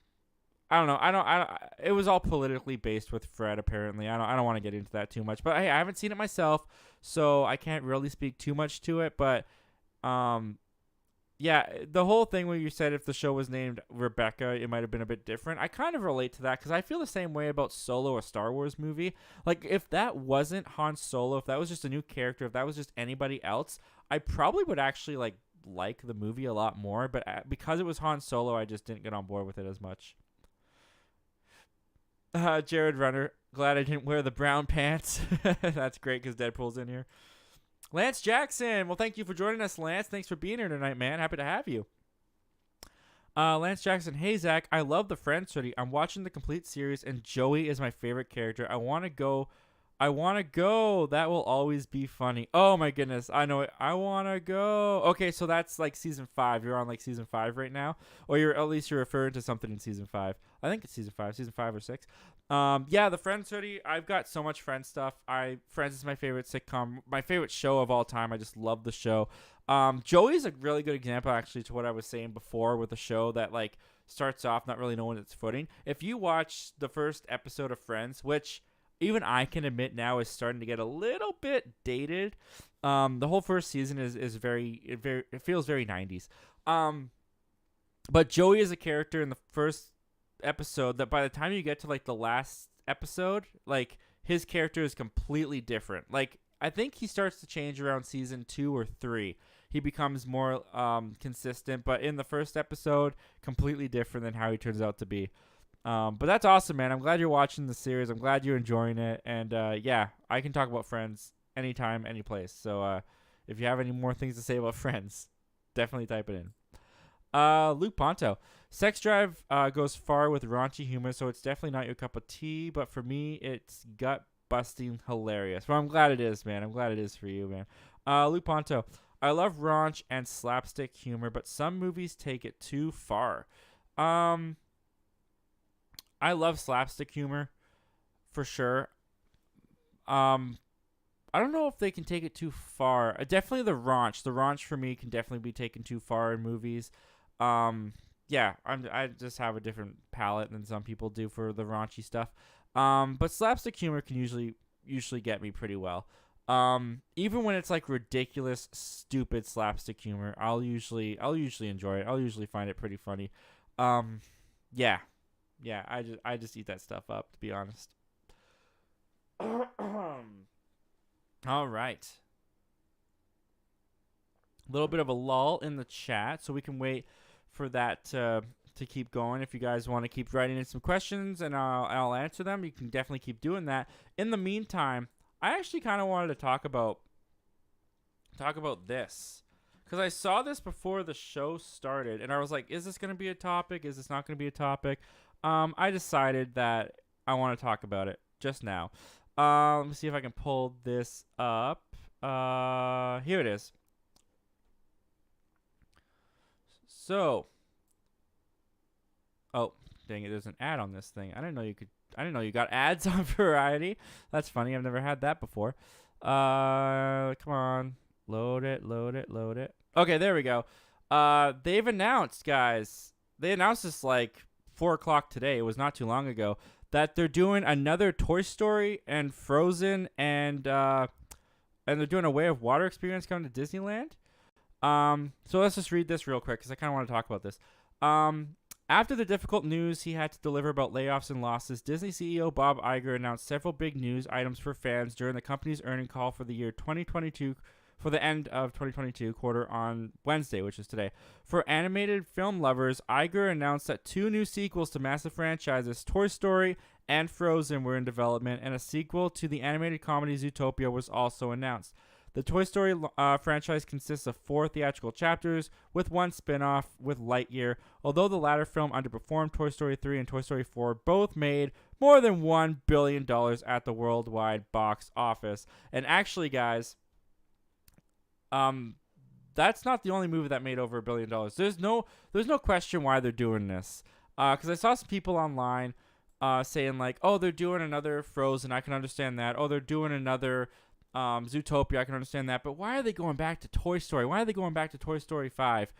I don't know. I don't. It was all politically based with Fred. Apparently, I don't want to get into that too much. But hey, I haven't seen it myself, so I can't really speak too much to it. But um, yeah, the whole thing where you said if the show was named Rebecca, it might have been a bit different. I kind of relate to that because I feel the same way about Solo, a Star Wars movie. Like, if that wasn't Han Solo, if that was just a new character, if that was just anybody else, I probably would actually like the movie a lot more. But because it was Han Solo, I just didn't get on board with it as much. Jared Runner, glad I didn't wear the brown pants. That's great because Deadpool's in here. Lance Jackson. Well, thank you for joining us, Lance. Thanks for being here tonight, man. Happy to have you. Lance Jackson. Hey, Zach. I love the Friends hoodie. I'm watching the complete series, and Joey is my favorite character. I want to go. I want to go. That will always be funny. Oh, my goodness. I know it. I want to go. Okay, so that's like season 5. You're on like season 5 right now. Or at least you're referring to something in season 5. I think it's season 5 or 6. Yeah, the Friends hoodie. I've got so much Friends stuff. Friends is my favorite sitcom, my favorite show of all time. I just love the show. Joey's a really good example, actually, to what I was saying before with the show that like starts off not really knowing its footing. If you watch the first episode of Friends, which even I can admit now is starting to get a little bit dated. The whole first season is it feels very 90s. But Joey is a character in the first episode that by the time you get to like the last episode, like his character is completely different. Like I think he starts to change around season 2 or 3. He becomes more consistent, but in the first episode, completely different than how he turns out to be. But that's awesome, man. I'm glad you're watching the series. I'm glad you're enjoying it. And yeah, I can talk about Friends anytime, any place. So if you have any more things to say about Friends, definitely type it in. Luke Ponto. Sex Drive goes far with raunchy humor, so it's definitely not your cup of tea. But for me, it's gut-busting hilarious. Well, I'm glad it is, man. I'm glad it is for you, man. Luke Ponto. I love raunch and slapstick humor, but some movies take it too far. I love slapstick humor, for sure. I don't know if they can take it too far. Definitely the raunch. The raunch for me can definitely be taken too far in movies. Yeah, I just have a different palette than some people do for the raunchy stuff. But slapstick humor can usually get me pretty well. Even when it's like ridiculous, stupid slapstick humor, I'll usually enjoy it. I'll usually find it pretty funny. Yeah. Yeah, I just eat that stuff up, to be honest. All right. A little bit of a lull in the chat, so we can wait for that to keep going. If you guys want to keep writing in some questions and I'll answer them, you can definitely keep doing that. In the meantime, I actually kind of wanted to talk about this. Because I saw this before the show started, and I was like, is this going to be a topic? Is this not going to be a topic? I decided that I want to talk about it just now. Let me see if I can pull this up. Here it is. So, oh, dang it, there's an ad on this thing. I didn't know you got ads on Variety. That's funny. I've never had that before. Come on. Load it. Okay, there we go. They've announced, guys. They announced this like 4 o'clock today. It was not too long ago that they're doing another Toy Story and Frozen and they're doing a Way of Water experience coming to Disneyland. So let's just read this real quick because I kind of want to talk about this. After the difficult news he had to deliver about layoffs and losses, Disney CEO Bob Iger announced several big news items for fans during the company's earnings call for the year 2022, for the end of 2022 quarter on Wednesday, which is today. For animated film lovers, Iger announced that 2 new sequels to massive franchises, Toy Story and Frozen, were in development, and a sequel to the animated comedy Zootopia was also announced. The Toy Story franchise consists of 4 theatrical chapters, with 1 spin-off with Lightyear. Although the latter film underperformed, Toy Story 3 and Toy Story 4 both made more than $1 billion at the worldwide box office. And actually, guys, that's not the only movie that made over $1 billion. There's no question why they're doing this. Because I saw some people online saying like, oh, they're doing another Frozen. I can understand that. Oh, they're doing another Zootopia. I can understand that. But why are they going back to Toy Story? Why are they going back to Toy Story 5?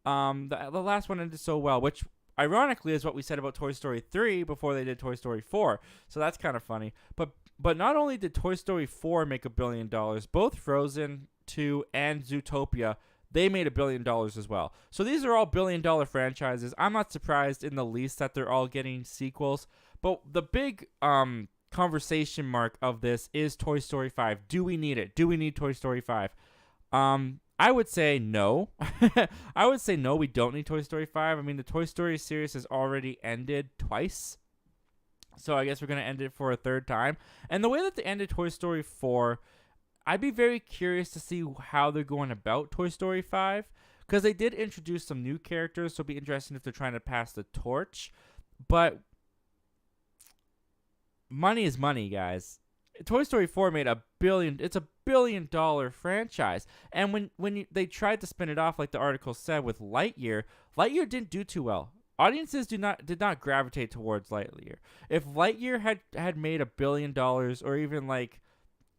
The last one ended so well, which ironically is what we said about Toy Story 3 before they did Toy Story 4. So that's kind of funny. But not only did Toy Story 4 make $1 billion, both Frozen 2 and Zootopia, they made $1 billion as well. So these are all billion-dollar franchises. I'm not surprised in the least that they're all getting sequels. But the big conversation mark of this is Toy Story 5. Do we need it? Do we need Toy Story 5? I would say no. I would say no, we don't need Toy Story 5. I mean, the Toy Story series has already ended twice. So I guess we're going to end it for a third time. And the way that they ended Toy Story 4, I'd be very curious to see how they're going about Toy Story 5. Because they did introduce some new characters, so it'll be interesting if they're trying to pass the torch. But money is money, guys. Toy Story 4 made $1 billion. It's $1 billion franchise. And when they tried to spin it off, like the article said, with Lightyear, Lightyear didn't do too well. Audiences did not gravitate towards Lightyear. If Lightyear had made $1 billion, or even like,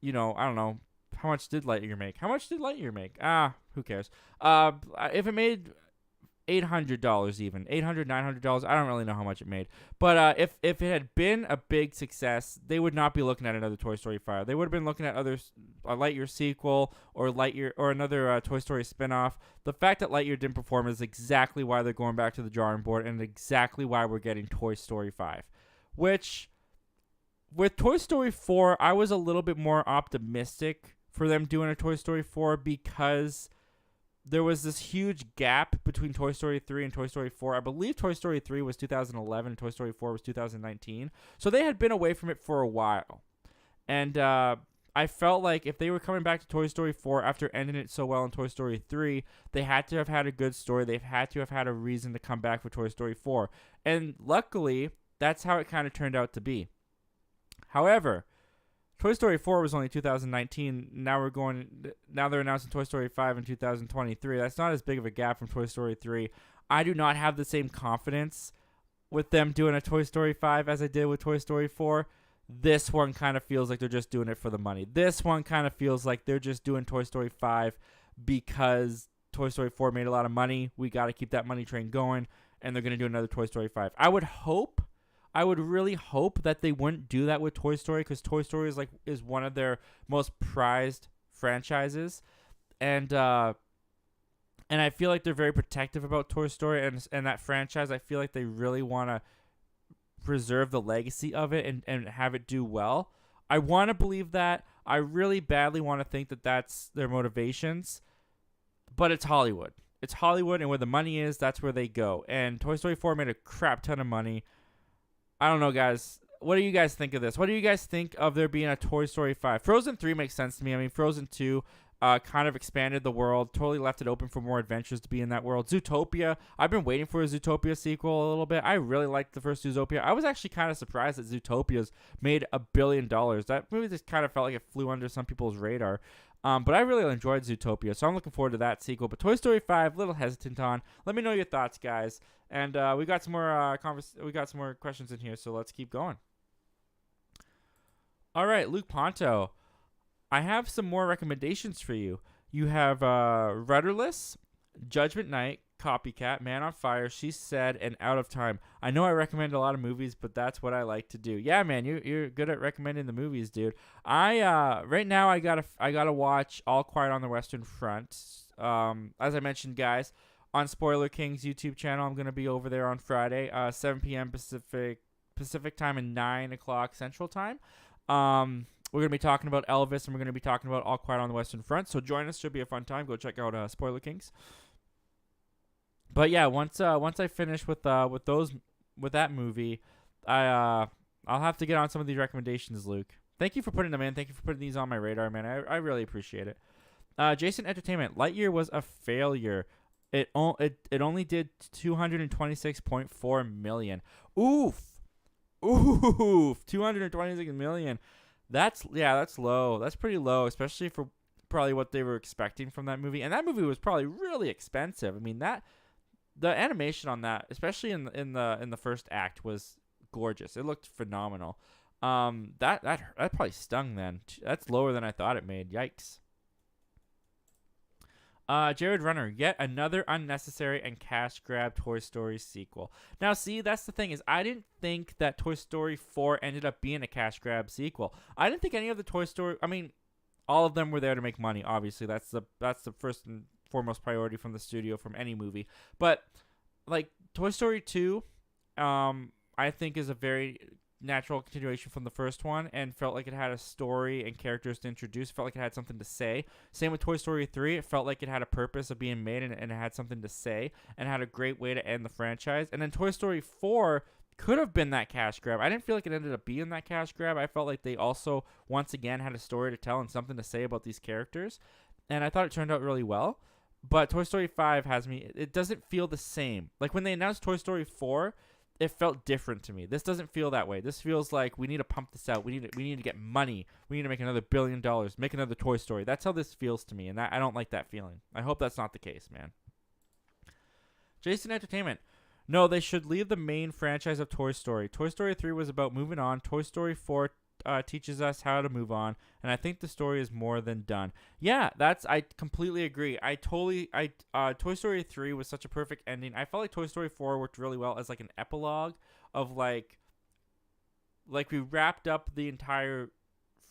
I don't know, how much did Lightyear make? How much did Lightyear make? Who cares? If it made $800 even, $800, $900, I don't really know how much it made. But if it had been a big success, they would not be looking at another Toy Story 5. They would have been looking at a Lightyear sequel or another Toy Story spinoff. The fact that Lightyear didn't perform is exactly why they're going back to the drawing board, and exactly why we're getting Toy Story 5. Which, with Toy Story 4, I was a little bit more optimistic for them doing a Toy Story 4 because there was this huge gap between Toy Story 3 and Toy Story 4. I believe Toy Story 3 was 2011 and Toy Story 4 was 2019. So they had been away from it for a while. And I felt like if they were coming back to Toy Story 4 after ending it so well in Toy Story 3, they had to have had a good story. They've had to have had a reason to come back for Toy Story 4. And luckily, that's how it kind of turned out to be. However, Toy Story 4 was only 2019. Now they're announcing Toy Story 5 in 2023. That's not as big of a gap from Toy Story 3. I do not have the same confidence with them doing a Toy Story 5 as I did with Toy Story 4. This one kind of feels like they're just doing it for the money. This one kind of feels like they're just doing Toy Story 5 because Toy Story 4 made a lot of money. We got to keep that money train going, and they're going to do another Toy Story 5. I would really hope that they wouldn't do that with Toy Story, because Toy Story is one of their most prized franchises, and I feel like they're very protective about Toy Story and that franchise. I feel like they really want to preserve the legacy of it and have it do well. I want to believe that. I really badly want to think that that's their motivations, but it's Hollywood. It's Hollywood, and where the money is, that's where they go. And Toy Story 4 made a crap ton of money. I don't know, guys. What do you guys think of this? What do you guys think of there being a Toy Story 5? Frozen 3 makes sense to me. I mean, Frozen 2 kind of expanded the world, totally left it open for more adventures to be in that world. Zootopia, I've been waiting for a Zootopia sequel a little bit. I really liked the first Zootopia. I was actually kind of surprised that Zootopia's made $1 billion. That movie just kind of felt like it flew under some people's radar. But I really enjoyed Zootopia, so I'm looking forward to that sequel. But Toy Story 5, a little hesitant on. Let me know your thoughts, guys. And we got some more questions in here, so let's keep going. All right, Luke Ponto, I have some more recommendations for you. You have Rudderless, Judgment Night, Copycat, Man on Fire, She Said, and Out of Time. I know I recommend a lot of movies, but that's what I like to do. Yeah, man, you're good at recommending the movies, dude. Right now I gotta watch All Quiet on the Western Front. As I mentioned, guys, on Spoiler King's YouTube channel, I'm gonna be over there on Friday, 7 p.m. Pacific time and 9 o'clock Central time. We're going to be talking about Elvis, and we're going to be talking about All Quiet on the Western Front. So join us. Should be a fun time. Go check out Spoiler Kings. But yeah, once I finish with that movie, I'll have to get on some of these recommendations, Luke. Thank you for putting them in. Thank you for putting these on my radar, man. I really appreciate it. Jason Entertainment, Lightyear was a failure. It only did $226.4 million. Oof, 226 million. That's low. That's pretty low, especially for probably what they were expecting from that movie. And that movie was probably really expensive. I mean, the animation on that, especially in the first act, was gorgeous. It looked phenomenal. That probably stung then. That's lower than I thought it made. Yikes. Jared Runner, yet another unnecessary and cash grab Toy Story sequel. Now, see, that's the thing is I didn't think that Toy Story 4 ended up being a cash grab sequel. I didn't think any of the Toy Story. I mean, all of them were there to make money. Obviously, that's the first and foremost priority from the studio from any movie. But like Toy Story 2, I think is a very natural continuation from the first one and felt like it had a story and characters to introduce. Felt like it had something to say. Same with Toy Story 3. It felt like it had a purpose of being made and it had something to say and had a great way to end the franchise. And then Toy Story 4 could have been that cash grab. I didn't feel like it ended up being that cash grab. I felt like they also, once again, had a story to tell and something to say about these characters. And I thought it turned out really well. But Toy Story 5 has me, it doesn't feel the same. Like when they announced Toy Story 4, it felt different to me. This doesn't feel that way. This feels like we need to pump this out. We need to get money. We need to make another $1 billion. Make another Toy Story. That's how this feels to me, and I don't like that feeling. I hope that's not the case, man. Jason Entertainment. No, they should leave the main franchise of Toy Story. Toy Story 3 was about moving on. Toy Story 4 teaches us how to move on, and I think the story is more than done. Yeah, I completely agree. Toy Story 3 was such a perfect ending. I felt like Toy Story 4 worked really well as like an epilogue of like we wrapped up the entire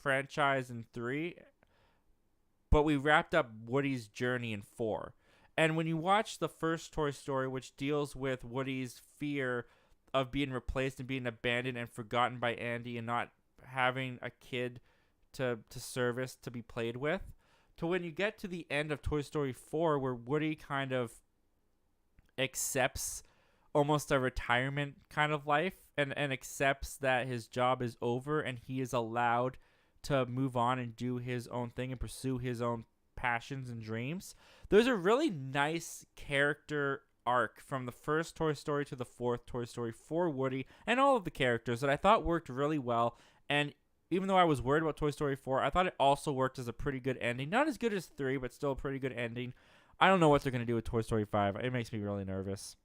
franchise in 3, but we wrapped up Woody's journey in 4. And when you watch the first Toy Story, which deals with Woody's fear of being replaced and being abandoned and forgotten by Andy and not having a kid to service to be played with, to when you get to the end of Toy Story 4 where Woody kind of accepts almost a retirement kind of life and accepts that his job is over and he is allowed to move on and do his own thing and pursue his own passions and dreams. There's a really nice character arc from the first Toy Story to the fourth Toy Story for Woody and all of the characters that I thought worked really well. And even though I was worried about Toy Story 4, I thought it also worked as a pretty good ending. Not as good as 3, but still a pretty good ending. I don't know what they're going to do with Toy Story 5. It makes me really nervous.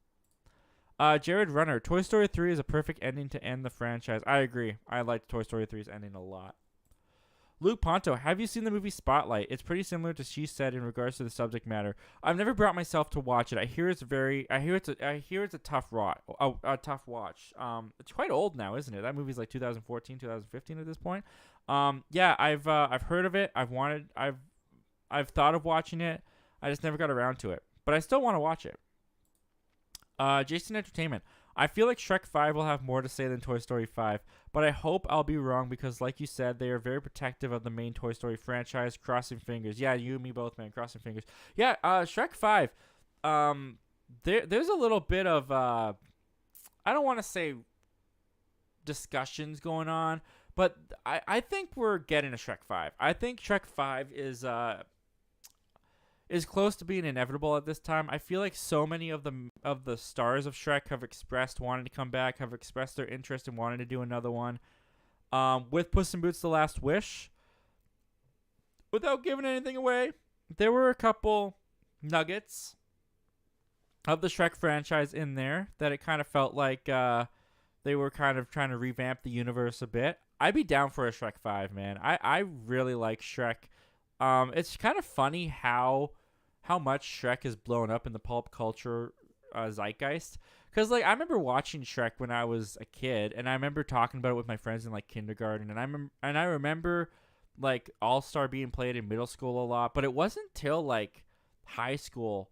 Jared Runner, Toy Story 3 is a perfect ending to end the franchise. I agree. I liked Toy Story 3's ending a lot. Luke Ponto, have you seen the movie Spotlight? It's pretty similar to She Said in regards to the subject matter. I've never brought myself to watch it. I hear it's a tough tough watch. It's quite old now, isn't it? That movie's like 2014, 2015 at this point. Yeah, I've heard of it. I've thought of watching it. I just never got around to it. But I still want to watch it. Jason Entertainment. I feel like Shrek 5 will have more to say than Toy Story 5, but I hope I'll be wrong because, like you said, they are very protective of the main Toy Story franchise. Crossing fingers. Yeah, you and me both, man. Crossing fingers. Yeah, Shrek 5. There's a little bit of, I don't want to say discussions going on, but I think we're getting a Shrek 5. I think Shrek 5 is close to being inevitable at this time. I feel like so many of the stars of Shrek have expressed wanting to come back, have expressed their interest in wanting to do another one. With Puss in Boots: The Last Wish, without giving anything away, there were a couple nuggets of the Shrek franchise in there that it kind of felt like they were kind of trying to revamp the universe a bit. I'd be down for a Shrek 5, man. I really like Shrek. It's kind of funny how much Shrek is blown up in the pulp culture zeitgeist. Because, like, I remember watching Shrek when I was a kid, and I remember talking about it with my friends in, like, kindergarten. And I remember, like, All-Star being played in middle school a lot. But it wasn't till, like, high school,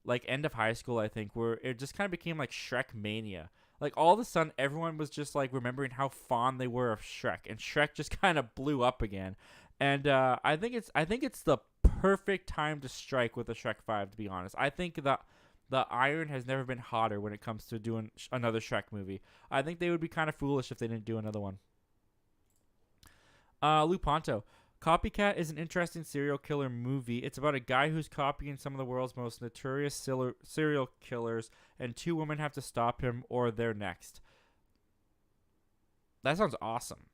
like, end of high school, I think, where it just kind of became, like, Shrek mania. Like, all of a sudden, everyone was just, like, remembering how fond they were of Shrek. And Shrek just kind of blew up again. And I think it's the perfect time to strike with a Shrek 5, to be honest. I think the iron has never been hotter when it comes to doing another Shrek movie. I think they would be kind of foolish if they didn't do another one. Lou Ponto. Copycat is an interesting serial killer movie. It's about a guy who's copying some of the world's most notorious serial killers, and 2 women have to stop him or they're next. That sounds awesome.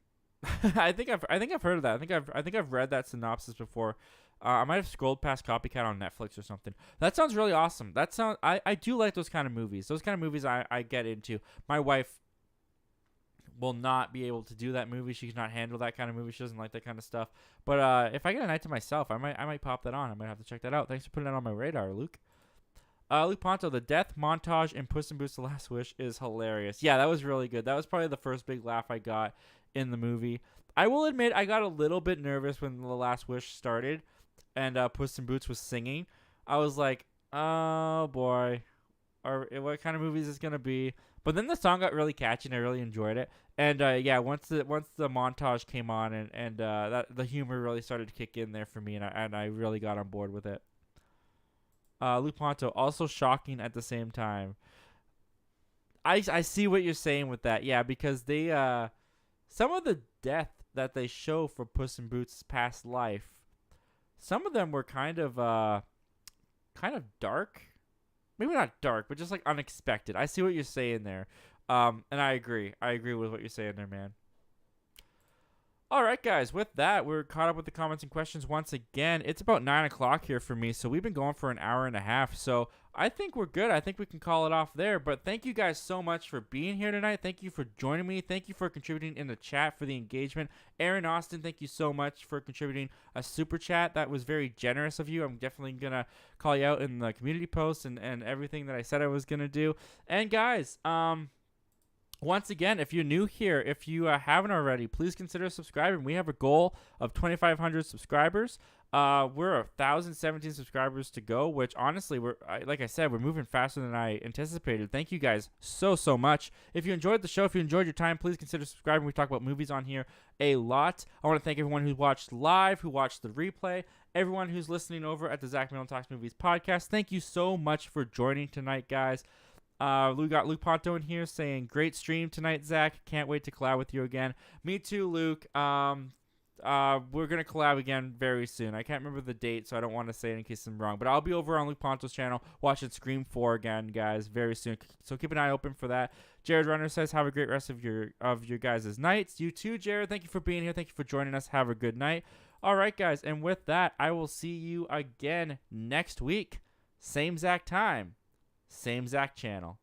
I think I've heard of that. I think I've read that synopsis before. I might have scrolled past Copycat on Netflix or something. That sounds really awesome. I do like those kind of movies. Those kind of movies I get into. My wife will not be able to do that movie. She cannot handle that kind of movie. She doesn't like that kind of stuff. But if I get a night to myself, I might pop that on. I might have to check that out. Thanks for putting that on my radar, Luke. Luke Ponto, the death montage in Puss in Boots: The Last Wish is hilarious. Yeah, that was really good. That was probably the first big laugh I got in the movie. I will admit I got a little bit nervous when The Last Wish started and Puss in Boots was singing. I was like, oh boy, what kind of movie is this gonna be? But then the song got really catchy and I really enjoyed it. And yeah, once the montage came on and that the humor really started to kick in there for me, and I really got on board with it. Luke Ponto, also shocking at the same time. I see what you're saying with that. Yeah, because they some of the death that they show for Puss in Boots' past life, some of them were kind of dark. Maybe not dark, but just like unexpected. I see what you're saying there. And I agree. I agree with what you're saying there, man. All right, guys. With that, we're caught up with the comments and questions once again. It's about 9 o'clock here for me, so we've been going for an hour and a half. So I think we're good. I think we can call it off there. But thank you guys so much for being here tonight. Thank you for joining me. Thank you for contributing in the chat for the engagement. Aaron Austin, thank you so much for contributing a super chat. That was very generous of you. I'm definitely going to call you out in the community post and everything that I said I was going to do. And guys, once again, if you're new here, if you haven't already, please consider subscribing. We have a goal of 2,500 subscribers. We're 1,017 subscribers to go, which honestly, like I said, we're moving faster than I anticipated. Thank you guys so much. If you enjoyed the show, if you enjoyed your time, please consider subscribing. We talk about movies on here a lot. I want to thank everyone who watched live, who watched the replay, everyone who's listening over at the Zach Milne Talks Movies podcast. Thank you so much for joining tonight, guys. We got Luke Ponto in here saying, great stream tonight, Zach. Can't wait to collab with you again. Me too, Luke. We're going to collab again very soon. I can't remember the date, so I don't want to say it in case I'm wrong. But I'll be over on Luke Ponto's channel watching Scream 4 again, guys, very soon. So keep an eye open for that. Jared Runner says, have a great rest of your guys' nights. You too, Jared. Thank you for being here. Thank you for joining us. Have a good night. All right, guys. And with that, I will see you again next week. Same Zach time. Same Zach channel.